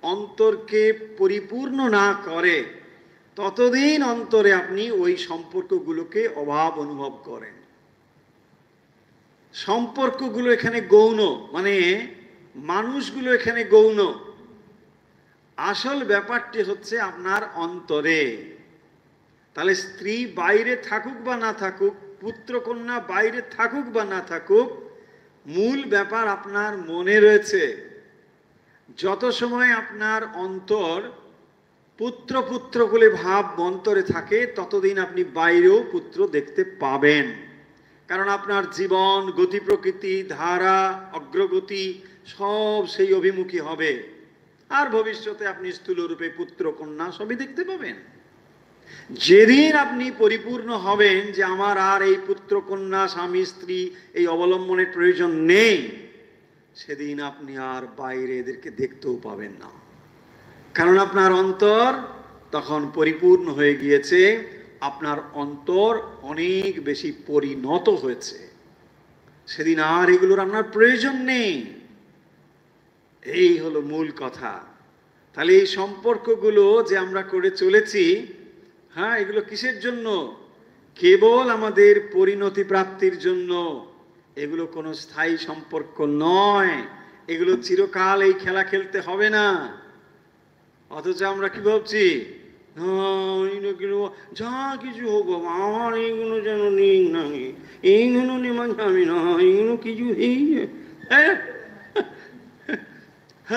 অন্তরকে পরিপূর্ণ না করে, ততদিন অন্তরে আপনি ওই সম্পর্কগুলোকে অভাব অনুভব করেন। সম্পর্কগুলো এখানে গৌণ, মানে মানুষগুলো এখানে গৌণ। আসল ব্যাপারটি হচ্ছে আপনার অন্তরে। তাহলে স্ত্রী বাইরে থাকুক বা না থাকুক, পুত্র কন্যা বাইরে থাকুক বা না থাকুক, মূল ব্যাপার আপনার মনে রয়েছে। যত সময় আপনার অন্তর পুত্র পুত্র বলে ভাব অন্তরে থাকে, ততদিন আপনি বাইরেও পুত্র দেখতে পাবেন। কারণ আপনার জীবন, গতি প্রকৃতি, ধারা, অগ্রগতি সব সেই অভিমুখী হবে। আর ভবিষ্যতে আপনি স্থূলরূপে পুত্র কন্যা সবই দেখতে পাবেন। যেদিন আপনি পরিপূর্ণ হবেন যে আমার আর এই পুত্র কন্যা স্বামী স্ত্রী এই অবলম্বনের প্রয়োজন নেই, সেদিন আপনি আর বাইরে এদেরকে দেখতেও পাবেন না। কারণ আপনার অন্তর তখন পরিপূর্ণ হয়ে গিয়েছে, আপনার অন্তর অনেক বেশি পরিণত হয়েছে। সেদিন আর এগুলোর আপনার প্রয়োজন নেই। এই হলো মূল কথা। তাহলে এই সম্পর্কগুলো যে আমরা করে চলেছি, হ্যাঁ, এগুলো কিসের জন্য? কেবল আমাদের পরিণতি প্রাপ্তির জন্য। এগুলো কোনো স্থায়ী সম্পর্ক নয়। এগুলো চিরকাল এই খেলা খেলতে হবে না। অথচ আমরা কি ভাবছি, যা কিছু হোক বাবা, আমার এইগুলো যেন নেই, না এইগুলো নেমান যাবে না, এইগুলো কিছু এই।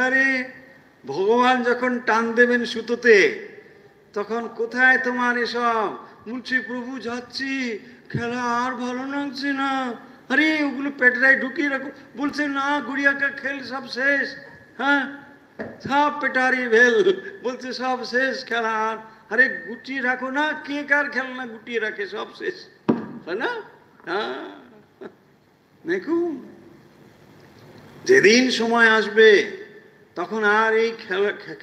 আরে ভগবান যখন টান দেবেন সুতোতে, তখন কোথায় তোমার এসব? বলছি প্রভু যাচ্ছি, খেলা আর ভালো লাগছে না। আরে ওগুলো পেটরায় ঢুকিয়ে রাখো। বলছে না, গুড়িয়াকা খেল সব শেষ। হ্যাঁ, সব পেটারি ভেল। বলছে সব শেষ খেলা। আরে গুটিয়ে রাখো না, কে কার খেলনা গুটিয়ে রাখে? সব শেষ, তাই না? হ্যাঁ, দেখুন যেদিন সময় আসবে তখন আর এই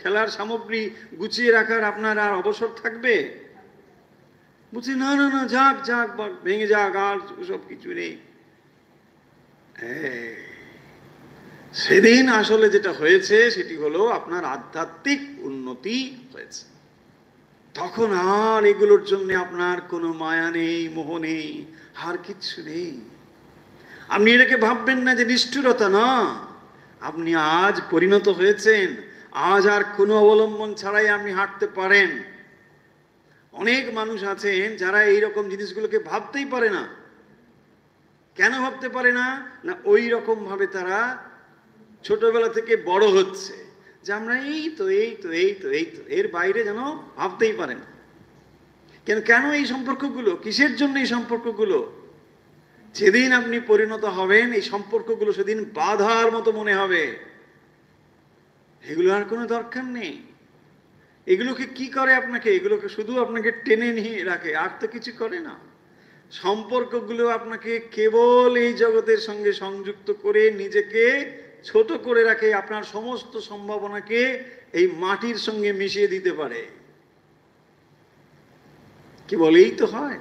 খেলার সামগ্রী গুছিয়ে রাখার আপনার আর অবসর থাকবে? বলছি না না না, যাক যাক, ভেঙে যাক, আর সব কিছু নেই। সেদিন আসলে যেটা হয়েছে সেটি হলো আপনার আধ্যাত্মিক উন্নতি হয়েছে। তখন আর এগুলোর জন্য আপনার কোনো মায়া নেই, মোহ নেই, আর কিচ্ছু নেই। আপনি এটাকে ভাববেন না যে নিষ্ঠুরতা, না। আপনি আজ পরিণত হয়েছেন, আজ আর কোনো অবলম্বন ছাড়াই আপনি হাঁটতে পারেন। অনেক মানুষ আছেন যারা এইরকম জিনিসগুলোকে ভাবতেই পারে না। কেন ভাবতে পারে না? না, ওই রকম ভাবে তারা ছোটবেলা থেকে বড় হচ্ছে যে আমরা এই তো এই তো এই তো এই তো, এর বাইরে যেন ভাবতেই পারে না। কেন এই সম্পর্কগুলো, কিসের জন্য এই সম্পর্কগুলো? যেদিন আপনি পরিণত হবেন, এই সম্পর্কগুলো সেদিন বাধার মতো মনে হবে। এগুলো আর কোনো দরকার নেই। এগুলোকে কি করে আপনাকে? এগুলোকে শুধু আপনাকে টেনে নিয়ে রাখে, আর তো কিছু করে না। সম্পর্কগুলো আপনাকে কেবল এই জগতের সঙ্গে সংযুক্ত করে নিজেকে ছোট করে রাখে, আপনার সমস্ত সম্ভাবনাকে এই মাটির সঙ্গে মিশিয়ে দিতে পারে। কি বলেই তো হয়।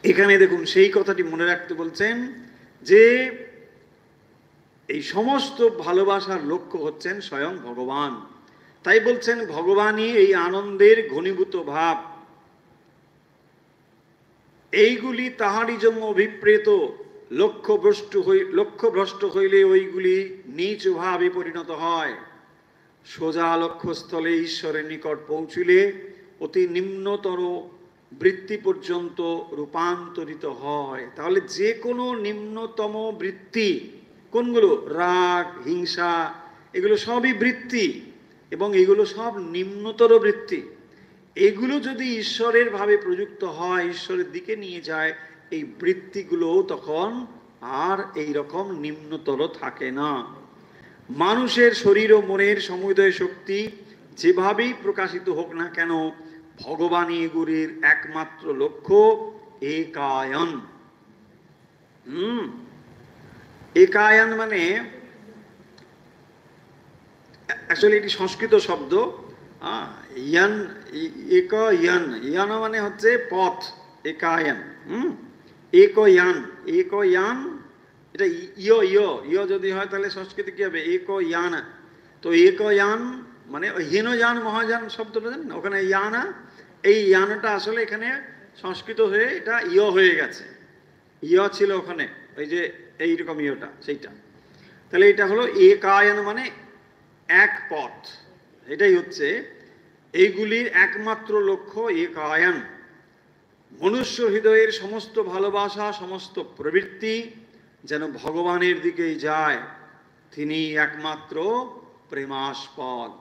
এখানে দেখুন সেই কথাটি মনে রাখতে বলছেন যে এই সমস্ত ভালোবাসার লক্ষ্য হচ্ছেন স্বয়ং ভগবান। তাই বলছেন ভগবানই এই আনন্দের ঘনীভূত ভাব, এইগুলি তাহারই জন্য অভিপ্রেত। লক্ষ্যভ্রষ্ট হইলে ওইগুলি নীচ ভাবে পরিণত হয়। সোজা লক্ষ্যস্থলে ঈশ্বরের নিকট পৌঁছিলে অতি নিম্নতর বৃত্তি পর্যন্ত রূপান্তরিত হয়। তাহলে যে কোনো নিম্নতম বৃত্তি কোনগুলো? রাগ, হিংসা, এগুলো সবই বৃত্তি এবং এগুলো সব নিম্নতর বৃত্তি। এগুলো যদি ঈশ্বরের ভাবে প্রযুক্ত হয়, ঈশ্বরের দিকে নিয়ে যায়, এই বৃত্তিগুলো তখন আর এই রকম নিম্নতর থাকে না। মানুষের শরীর ও মনের সমুদয় শক্তি যেভাবেই প্রকাশিত হোক না কেন, ভগবানই এগুলির একমাত্র লক্ষ্য। একায়ন। একায়ন মানে অ্যাকচুয়ালি এটি সংস্কৃত শব্দ। ইয়ান, এক ইয়ান, ইয়ান মানে হচ্ছে পথ, একায়ন। এক ইয়ান, এক ইয়ান, এটা ইয় ইয় ইয় যদি হয় তাহলে সংস্কৃতে কি হবে? এক ইয়ান। তো এক ইয়ান মানে হীনযান মহাযান শব্দটা জানেন না, ওখানে ইয়ানা, এই ইয়ানটা আসলে এখানে সংস্কৃত হয়ে এটা ইয় হয়ে গেছে। ইয় ছিল ওখানে, ওই যে এইরকম ইয়টা, সেইটা। তাহলে এটা হলো একায়ন মানে এক পথ। এটাই হচ্ছে এইগুলির একমাত্র লক্ষ্য, একায়ন। মনুষ্য হৃদয়ের সমস্ত ভালোবাসা, সমস্ত প্রবৃত্তি যেন ভগবানের দিকেই যায়। তিনি একমাত্র প্রেমাস্পদ।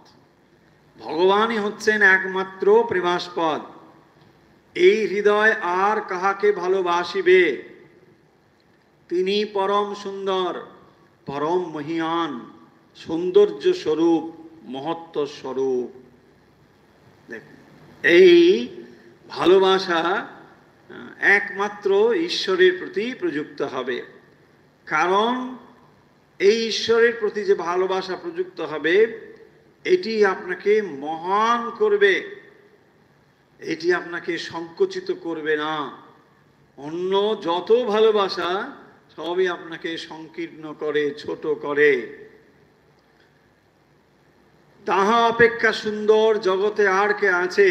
ভগবানই হচ্ছেন একমাত্র প্রেমাস্পদ। এই হৃদয় আর কাহাকে ভালোবাসিবে? তিনি পরম সুন্দর, পরম মহিয়ান, সৌন্দর্য স্বরূপ, মহত্ব স্বরূপ। দেখুন, এই ভালোবাসা একমাত্র ঈশ্বরের প্রতি প্রযুক্ত হবে। কারণ এই ঈশ্বরের প্রতি যে ভালোবাসা প্রযুক্ত হবে, এটি আপনাকে মহান করবে, এটি আপনাকে সংকুচিত করবে না। অন্য যত ভালোবাসা সবই আপনাকে সংকীর্ণ করে, ছোট করে। তাহা অপেক্ষা সুন্দর জগতে আর কে আছে?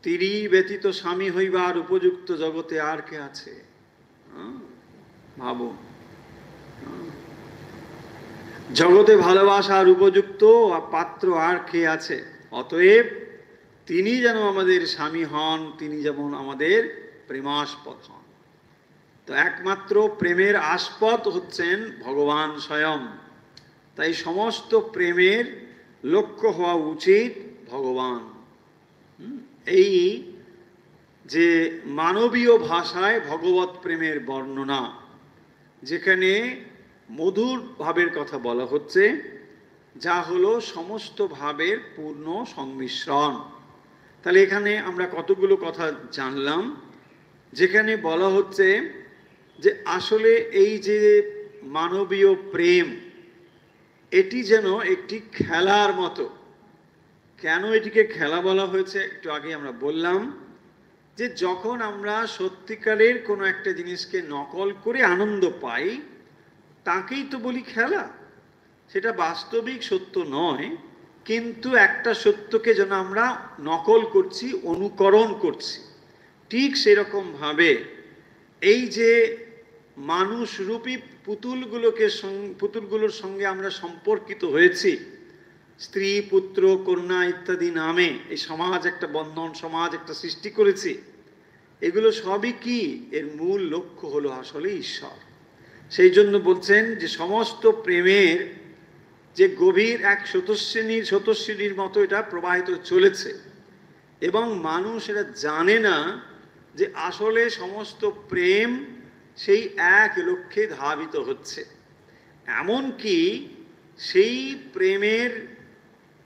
তিনি ব্যতীত স্বামী হইবার উপযুক্ত জগতে আর কে আছে? ভাবো, জগতে ভালোবাসার উপযুক্ত পাত্র আর কে আছে? অতএব তিনি যেন আমাদের স্বামী হন, তিনি যেমন আমাদের প্রেমাস্পদ হন। তো একমাত্র প্রেমের আস্পদ হচ্ছেন ভগবান স্বয়ং। তাই সমস্ত প্রেমের লক্ষ্য হওয়া উচিত ভগবান। এই যে মানবীয় ভাষায় ভগবত প্রেমের বর্ণনা, যেখানে মধুর ভাবের কথা বলা হচ্ছে, যা হলো সমস্ত ভাবের পূর্ণ সংমিশ্রণ। তাহলে এখানে আমরা কতগুলো কথা জানলাম, যেখানে বলা হচ্ছে যে আসলে এই যে মানবীয় প্রেম, এটি যেন একটি খেলার মতো। কেন এটিকে খেলা বলা হয়েছে একটু আগে আমরা বললাম, যে যখন আমরা সত্যিকারের কোনো একটা জিনিসকে নকল করে আনন্দ পাই, তাকেই তো বলি খেলা। সেটা বাস্তবিক সত্য নয়, কিন্তু একটা সত্যকে যেন আমরা নকল করছি, অনুকরণ করছি। ঠিক সেরকমভাবে এই যে মানুষরূপী পুতুলগুলোর সঙ্গে আমরা সম্পর্কিত হয়েছি, স্ত্রী, পুত্র, কন্যা ইত্যাদি নামে এই সমাজ একটা বন্ধন, সমাজ একটা সৃষ্টি করেছি। এগুলো সবই কি? এর মূল লক্ষ্য হলো আসলে ঈশ্বর। সেই জন্য বলছেন যে সমস্ত প্রেমের যে গভীর এক স্রোতস্বিনীর মতো এটা প্রবাহিত চলেছে, এবং মানুষ এটা জানে না যে আসলে সমস্ত প্রেম সেই এক লক্ষ্যে ধাবিত হচ্ছে। এমনকি সেই প্রেমের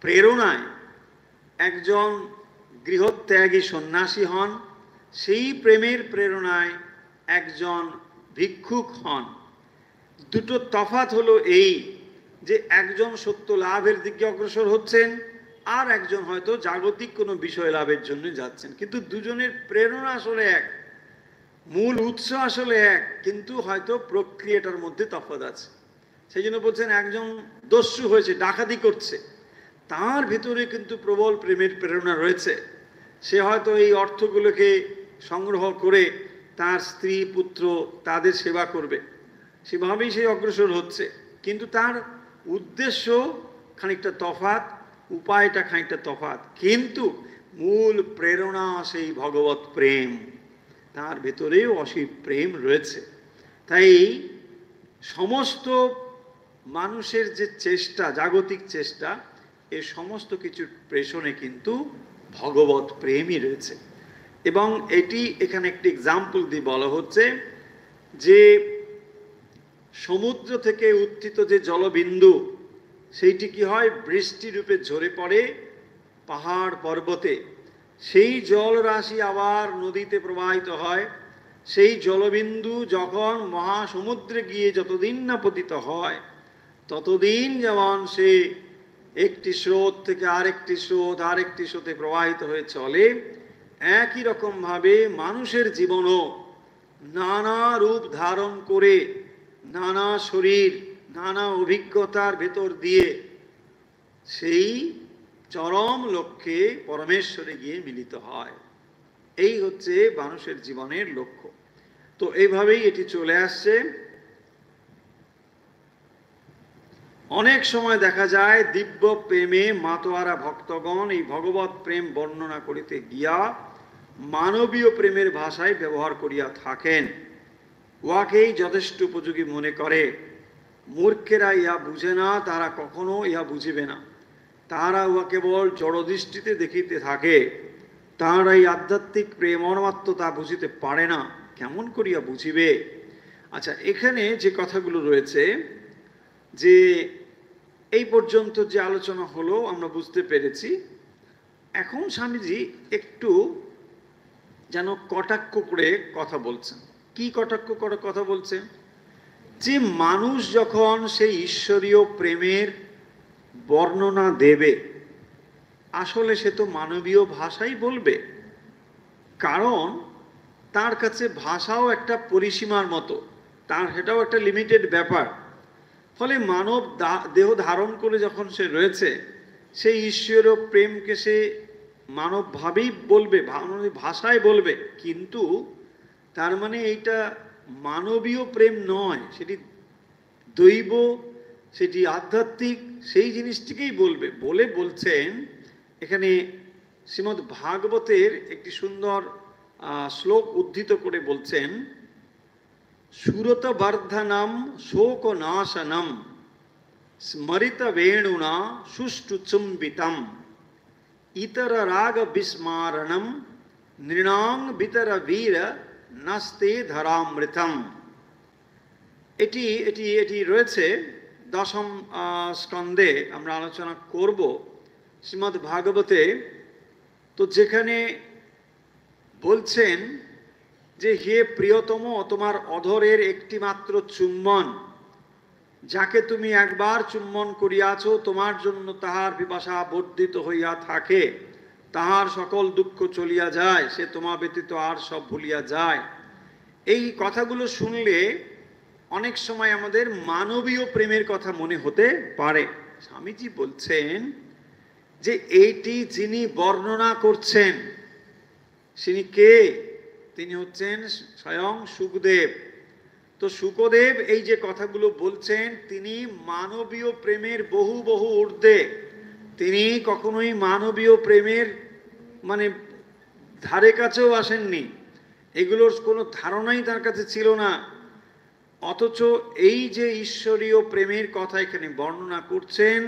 প্রেরণায় একজন গৃহত্যাগী সন্ন্যাসী হন, সেই প্রেমের প্রেরণায় একজন ভিক্ষুক হন। দুটো তফাৎ হলো এই যে একজন সত্য লাভের দিকে অগ্রসর হচ্ছেন, আর একজন হয়তো জাগতিক কোনো বিষয় লাভের জন্য যাচ্ছেন, কিন্তু দুজনের প্রেরণা আসলে এক, মূল উৎস আসলে এক, কিন্তু হয়তো প্রক্রিয়াটার মধ্যে তফাৎ আছে। সেই জন্য বলছেন একজন দস্যু হয়েছে, ডাকাতি করছে, তার ভিতরে কিন্তু প্রবল প্রেমের প্রেরণা রয়েছে। সে হয়তো এই অর্থগুলোকে সংগ্রহ করে তার স্ত্রী পুত্র তাদের সেবা করবে, সেভাবেই সে অগ্রসর হচ্ছে, কিন্তু তার উদ্দেশ্য খানিকটা তফাৎ, উপায়টা খানিকটা তফাৎ, কিন্তু মূল প্রেরণা সেই ভগবত প্রেম, তার ভেতরেও অসীম প্রেম রয়েছে। তাই সমস্ত মানুষের যে চেষ্টা, জাগতিক চেষ্টা, এ সমস্ত কিছুর পেছনে কিন্তু ভগবত প্রেমই রয়েছে। এবং এটি এখানে একটি এক্সাম্পল দিয়ে বলা হচ্ছে যে সমুদ্র থেকে উত্থিত যে জলবিন্দু, সেইটি কি হয়, বৃষ্টি রূপে ঝরে পড়ে পাহাড় পর্বতে, সেই জলরাশি আবার নদীতে প্রবাহিত হয়, সেই জলবিন্দু যখন মহাসমুদ্রে গিয়ে যতদিন না পতিত হয় ততদিন যেমন সে একটি স্রোত থেকে আরেকটি স্রোত, আরেকটি স্রোতে প্রবাহিত হয়ে চলে, একই রকমভাবে মানুষের জীবনও নানা রূপ ধারণ করে, নানা শরীর, নানা অভিজ্ঞতার ভেতর দিয়ে সেই চরম লক্ষ্যে পরমেশ্বরে গিয়ে মিলিত হয়। এই হচ্ছে মানুষের জীবনের লক্ষ্য। তো এইভাবেই এটি চলে আসছে। অনেক সময় দেখা যায় দিব্য প্রেমে মাতোয়ারা ভক্তগণ এই ভগবত প্রেম বর্ণনা করিতে গিয়া মানবীয় প্রেমের ভাষায় ব্যবহার করিয়া থাকেন, উহাকেই যথেষ্ট উপযোগী মনে করে। মূর্খেরা ইহা বুঝে না, তারা কখনো ইহা বুঝিবে না, তাহারা উহা কেবল জড়দৃষ্টিতে দেখিতে থাকে, তাহারা এই আধ্যাত্মিক প্রেম অনমাত্র তা বুঝিতে পারে না, কেমন করিয়া বুঝিবে। আচ্ছা, এখানে যে কথাগুলো রয়েছে, যে এই পর্যন্ত যে আলোচনা হলো আমরা বুঝতে পেরেছি। এখন স্বামীজি একটু যেন কটাক্ষ করে কথা বলছেন। কি কটাক্ষ করে কথা বলছেন? যে মানুষ যখন সেই ঈশ্বরীয় প্রেমের বর্ণনা দেবে, আসলে সে তো মানবীয় ভাষাই বলবে, কারণ তার কাছে ভাষাও একটা পরিসীমার মতো, তার সেটাও একটা লিমিটেড ব্যাপার। ফলে মানব দেহ ধারণ করে যখন সে রয়েছে, সেই ঈশ্বরীয় প্রেমকে সে মানবভাবেই বলবে, ভাষায় বলবে, কিন্তু তার মানে এইটা মানবীয় প্রেম নয়, সেটি দৈব, সেটি আধ্যাত্মিক, সেই জিনিসটিকেই বলবে। বলে বলছেন এখানে শ্রীমদ্ ভাগবতের একটি সুন্দর শ্লোক উদ্ধৃত করে বলছেন, সুরত বর্ধনম শোক নাশনম স্মরিত বেণুনা সুষ্ঠু চুম্বিতম ইতর রাগ বিস্মারণম নৃণাং বিতর বীর নাস্তে ধরামৃতম। এটি এটি এটি রয়েছে দশম স্কন্ধে, আমরা আলোচনা করব শ্রীমদ্ ভাগবতে। তো যেখানে বলছেন যে হে প্রিয়তম, তোমার অধরের একটি মাত্র চুম্বন, যাকে তুমি একবার চুম্বন করিয়াছ, তোমার জন্য তাহার পিপাসা বর্ধিত হইয়া থাকে, তাহার সকল দুঃখ চলিয়া যায়, সে তোমা ব্যতীত আর সব ভুলিয়া যায়। এই কথাগুলো শুনলে অনেক সময় আমাদের মানবীয় প্রেমের কথা মনে হতে পারে। স্বামীজি বলছেন যে এইটি যিনি বর্ণনা করছেন তিনি কে? তিনি হচ্ছেন স্বয়ং সুখদেব। তো সুখদেব এই যে কথাগুলো বলছেন, তিনি মানবীয় প্রেমের বহু বহু ঊর্ধ্বে, তিনি কখনোই মানবীয় প্রেমের মানে ধারে কাছেও আসেননি, এগুলোর কোনো ধারণাই তার কাছে ছিল না। অথচ এই যে ঈশ্বরীয় প্রেমের কথা এখানে বর্ণনা করছেন,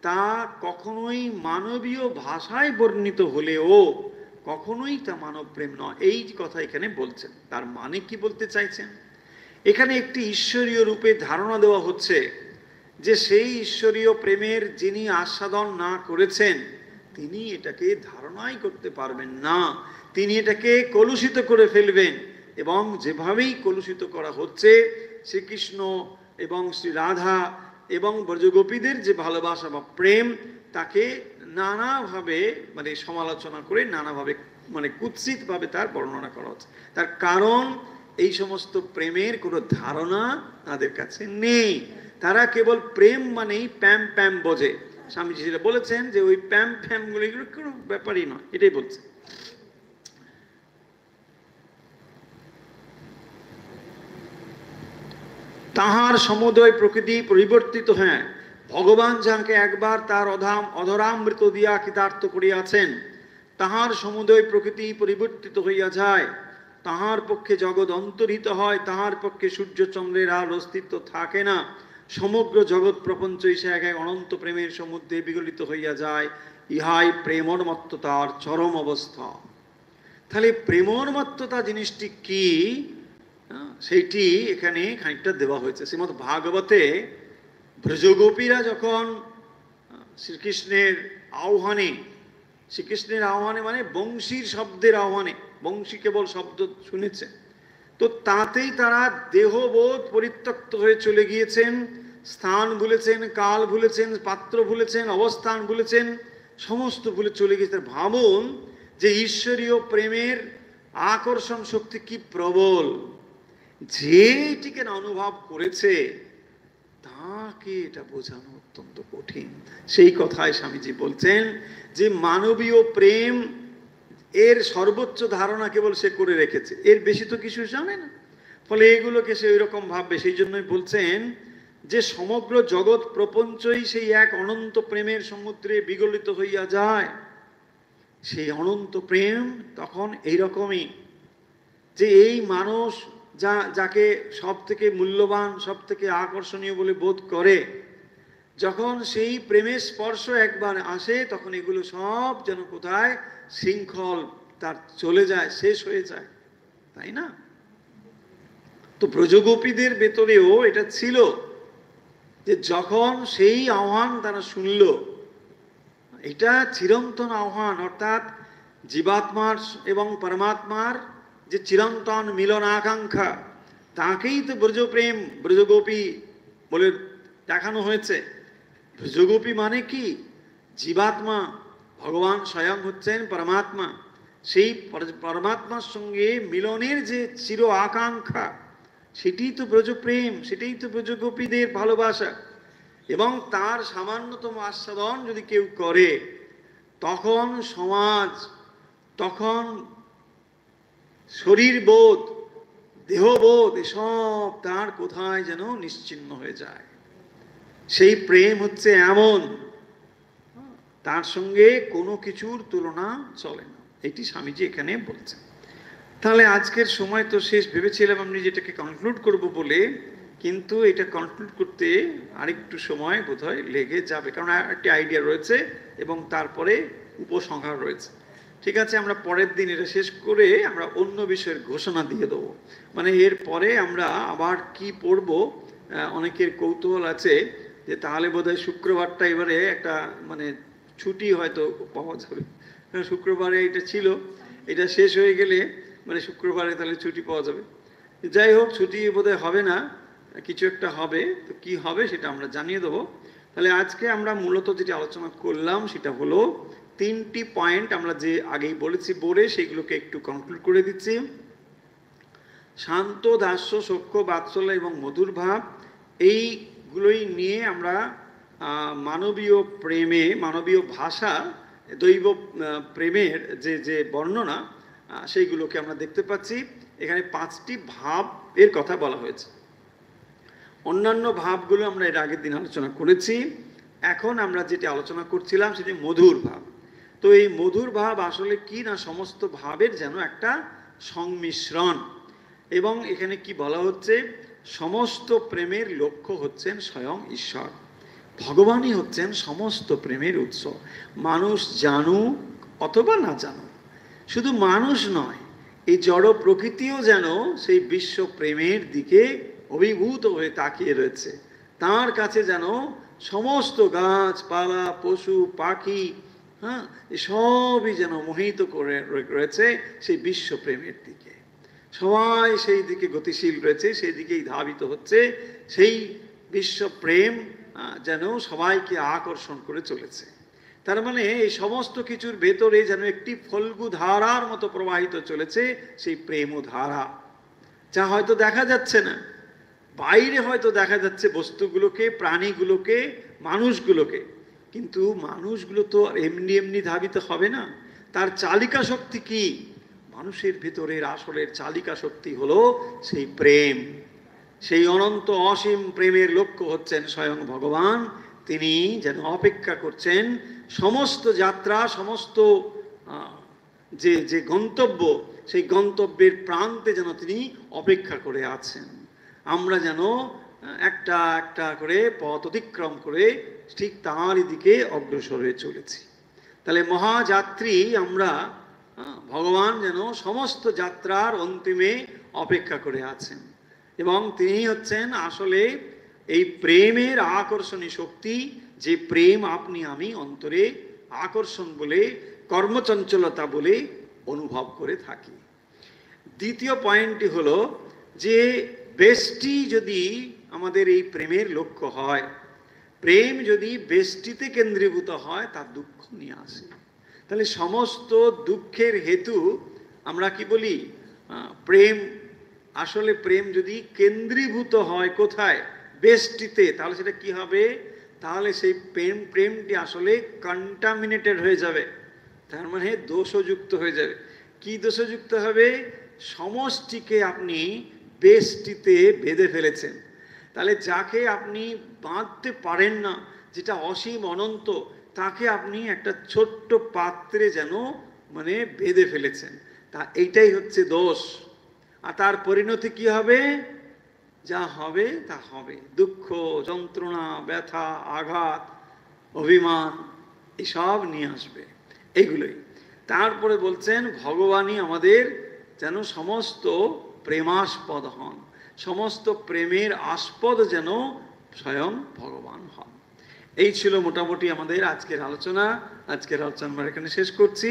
তা কখনোই মানবীয় ভাষায় বর্ণিত হলেও কখনোই তা মানব প্রেম নয়, এই কথা এখানে বলছেন। তার মানে কি বলতে চাইছেন? এখানে একটি ঈশ্বরীয় রূপে ধারণা দেওয়া হচ্ছে যে সেই ঈশ্বরীয় প্রেমের যিনি আস্বাদন না করেছেন, তিনি এটাকে ধারণাই করতে পারবেন না, তিনি এটাকে কলুষিত করে ফেলবেন। এবং যেভাবেই কলুষিত করা হচ্ছে, শ্রীকৃষ্ণ এবং শ্রী রাধা এবং ব্রজগোপীদের যে ভালোবাসা বা প্রেম, তাকে নানাভাবে মানে সমালোচনা করে নানাভাবে মানে কুৎসিতভাবে তার বর্ণনা করা হচ্ছে। তার কারণ এই সমস্ত প্রেমের কোনো ধারণা তাদের কাছে নেই। তারা কেবল প্রেম মানেই প্যাম প্যাম বোঝে। স্বামীজি যেটা বলেছেন যে ওই প্যাম প্যাম গুলো কোনো ব্যাপারই নয়, এটাই বলছে। তাহার সমুদয় প্রকৃতি পরিবর্তিত, হ্যাঁ, ভগবান যাহাকে একবার তার অধরামৃত দিয়া কৃতার্থ করিয়াছেন, তাহার সমুদয় প্রকৃতি পরিবর্তিত হইয়া যায়, তাহার পক্ষে জগৎ অন্তর্হিত হয়, তাহার পক্ষে সূর্য চন্দ্রের আর অস্তিত্ব থাকে না, সমগ্র জগৎ প্রপঞ্চ সে এক এক অনন্ত প্রেমের সমুদ্রে বিগলিত হইয়া যায়, ইহাই প্রেমোন্মত্ততার চরম অবস্থা। তাহলে প্রেমোন্মত্ততা জিনিসটি কি সেইটি এখানে খানিকটা দেওয়া হয়েছে। শ্রীমদ্ ভাগবতে ব্রজগোপীরা যখন শ্রীকৃষ্ণের আহ্বানে মানে বংশীর শব্দের আহ্বানে, বংশী কেবল শব্দ শুনেছে, তো তাতেই তারা দেহবোধ পরিত্যক্ত হয়ে চলে গিয়েছেন, স্থান ভুলেছেন, কাল ভুলেছেন, পাত্র ভুলেছেন, অবস্থান ভুলেছেন, সমস্ত ভুলে চলে গিয়েছেন। ভাবুন যে ঈশ্বরীয় প্রেমের আকর্ষণ শক্তি কি প্রবল, যে এটিকে অনুভব করেছে তাকে এটা বোঝানো অত্যন্ত কঠিন। সেই কথায় স্বামীজি বলছেন যে মানবীয় প্রেম এর সর্বোচ্চ ধারণা কেবল সে করে রেখেছে, এর বেশি তো কিছু জানে না, ফলে এগুলোকে সে ওই রকম ভাববে। সেই জন্যই বলছেন যে সমগ্র জগৎ প্রপঞ্চই সেই এক অনন্ত প্রেমের সমুদ্রে বিগলিত হইয়া যায়। সেই অনন্ত প্রেম তখন এইরকমই যে এই মানুষ যাকে সব থেকে মূল্যবান, সব থেকে আকর্ষণীয় বলে বোধ করে, যখন সেই প্রেমের স্পর্শ একবার আসে তখন এগুলো সব যেন কোথায় শৃঙ্খল তার চলে যায়, শেষ হয়ে যায়, তাই না? তো ব্রজগোপীদের ভেতরেও এটা ছিল যে যখন সেই আহ্বান তারা শুনল, এটা চিরন্তন আহ্বান, অর্থাৎ জীবাত্মার এবং পরমাত্মার যে চিরন্তন মিলন আকাঙ্ক্ষা, তাকেই তো ব্রজপ্রেম ব্রজগোপী বলে দেখানো হয়েছে। ব্রজগোপী মানে কি? জীবাত্মা, ভগবান স্বয়ং হচ্ছেন পরমাত্মা, সেই পরমাত্মার সঙ্গে মিলনের যে চির আকাঙ্ক্ষা, সেটাই তো ব্রজপ্রেম, সেটাই তো ব্রজগোপীদের ভালোবাসা। এবং তার সামান্যতম আস্বাদন যদি কেউ করে, তখন সমাজ, তখন শরীরবোধ, দেহবোধ এসব তার কোথায় যেন নিশ্চিহ্ন হয়ে যায়। সেই প্রেম হচ্ছে এমন, তার সঙ্গে কোনো কিছুর তুলনা চলে না। এটি স্বামীজি এখানে বলছেন। তাহলে আজকের সময় তো শেষ, ভেবেছিলাম আমি যেটাকে কনক্লুড করব বলে, কিন্তু এটা কনক্লুড করতে আরেকটু সময় বোধহয় লেগে যাবে, কারণ একটি আইডিয়া রয়েছে এবং তারপরে উপসংহার রয়েছে। ঠিক আছে, আমরা পরের দিন এটা শেষ করে আমরা অন্য বিষয়ের ঘোষণা দিয়ে দেবো। মানে এর পরে আমরা আবার কি পড়ব, অনেকের কৌতূহল আছে যে তাহলে বোধহয় শুক্রবারটা এবারে একটা মানে ছুটি হয়তো পাওয়া যাবে। শুক্রবারে এটা ছিল, এটা শেষ হয়ে গেলে মানে শুক্রবারে তাহলে ছুটি পাওয়া যাবে। যাই হোক, ছুটি বোধহয় হবে না, কিছু একটা হবে, তো কি হবে সেটা আমরা জানিয়ে দেবো। তাহলে আজকে আমরা মূলত যেটা আলোচনা করলাম সেটা হলো 3টি পয়েন্ট, আমরা যে আগেই বলেছি বোর্ডে, সেগুলোকে একটু কনক্লুড করে দিচ্ছি। শান্ত, দাস্য, সখ্য, বাৎসল্য এবং মধুর ভাব, এইগুলোই নিয়ে আমরা মানবীয় প্রেমে, মানবীয় ভাষা, দৈব প্রেমের যে বর্ণনা, সেইগুলোকে আমরা দেখতে পাচ্ছি। এখানে 5টি ভাবের কথা বলা হয়েছে। অন্যান্য ভাবগুলো আমরা এর আগের দিন আলোচনা করেছি। এখন আমরা যেটি আলোচনা করছিলাম সেটি মধুর ভাব। তো এই মধুর ভাব আসলে কি না, সমস্ত ভাবের যেন একটা সংমিশ্রণ। এবং এখানে কি বলা হচ্ছে, সমস্ত প্রেমের লক্ষ্য হচ্ছেন স্বয়ং ঈশ্বর, ভগবানই হচ্ছেন সমস্ত প্রেমের উৎস। মানুষ জানুক অথবা না জানুক, শুধু মানুষ নয়, এই জড় প্রকৃতিও যেন সেই বিশ্ব প্রেমের দিকে অভিভূত হয়ে তাকিয়ে রয়েছে। তার কাছে যেন সমস্ত গাছপালা, পশু পাখি, সবই যেন মোহিত করে রয়েছে সেই বিশ্ব প্রেমের দিকে। সবাই সেই দিকে গতিশীল রয়েছে, সেই দিকেই ধাবিত হচ্ছে। সেই বিশ্ব প্রেম যেন সবাইকে আকর্ষণ করে চলেছে। তার মানে এই সমস্ত কিছুর ভেতরে যেন একটি ফল্গু ধারার মতো প্রবাহিত চলেছে, সেই প্রেম ধারা, যা হয়তো দেখা যাচ্ছে না। বাইরে হয়তো দেখা যাচ্ছে বস্তুগুলোকে, প্রাণীগুলোকে, মানুষগুলোকে, কিন্তু মানুষগুলো তো আর এমনি এমনি ধাবিত হবে না। তার চালিকা শক্তি কি? মানুষের ভিতরের আসলের চালিকা শক্তি হলো সেই প্রেম। সেই অনন্ত অসীম প্রেমের লক্ষ্য হচ্ছেন স্বয়ং ভগবান। তিনি যেন অপেক্ষা করছেন সমস্ত যাত্রা, সমস্ত যে যে গন্তব্য, সেই গন্তব্যের প্রান্তে যেন তিনি অপেক্ষা করে আছেন। আমরা যেন একটা একটা করে পথ অতিক্রম করে ঠিক তাঁরই দিকে অগ্রসর হয়ে চলেছি। তাহলে মহাযাত্রী আমরা, ভগবান যেন সমস্ত যাত্রার অন্তিমে অপেক্ষা করে আছেন, এবং তিনি হচ্ছেন আসলে এই প্রেমের আকর্ষণী শক্তি, যে প্রেম আপনি আমি অন্তরে আকর্ষণ বলে, কর্মচঞ্চলতা বলে অনুভব করে থাকি। দ্বিতীয় পয়েন্টটি হলো যে বেষ্টি যদি আমাদের এই প্রেমের লক্ষ্য হয়, প্রেম যদি বেষ্টিতে কেন্দ্রীভূত হয়, তার দুঃখ নিয়ে আসে। তাহলে সমস্ত দুঃখের হেতু আমরা কি বলি? প্রেম। আসলে প্রেম যদি কেন্দ্রীভূত হয় কোথায়? বেষ্টিতে, তাহলে সেটা কি হবে? তাহলে সেই প্রেমটি আসলে কন্টামিনেটেড হয়ে যাবে, তার মানে দোষযুক্ত হয়ে যাবে। কি দোষযুক্ত হবে? সমষ্টিকে আপনি বেষ্টিতে বেঁধে ফেলেছেন। তাহলে যাকে আপনি বাঁধতে পারেন না, যেটা অসীম অনন্ত, তাকে আপনি একটা ছোট্ট পাত্রে যেন মানে বেঁধে ফেলেছেন। তা এইটাই হচ্ছে দোষ। আর তার পরিণতি কি হবে? যা হবে তা হবে, দুঃখ, যন্ত্রণা, ব্যথা, আঘাত, অভিমান, এসব নিয়ে আসবে, এগুলোই। তারপরে বলছেন ভগবানই আমাদের যেন সমস্ত প্রেমাস্পদ হন, সমস্ত প্রেমের আস্পদ যেন স্বয়ং ভগবান হন। এই ছিল মোটামুটি আমাদের আজকের আলোচনা। আজকের আলোচনা আমরা এখানে শেষ করছি।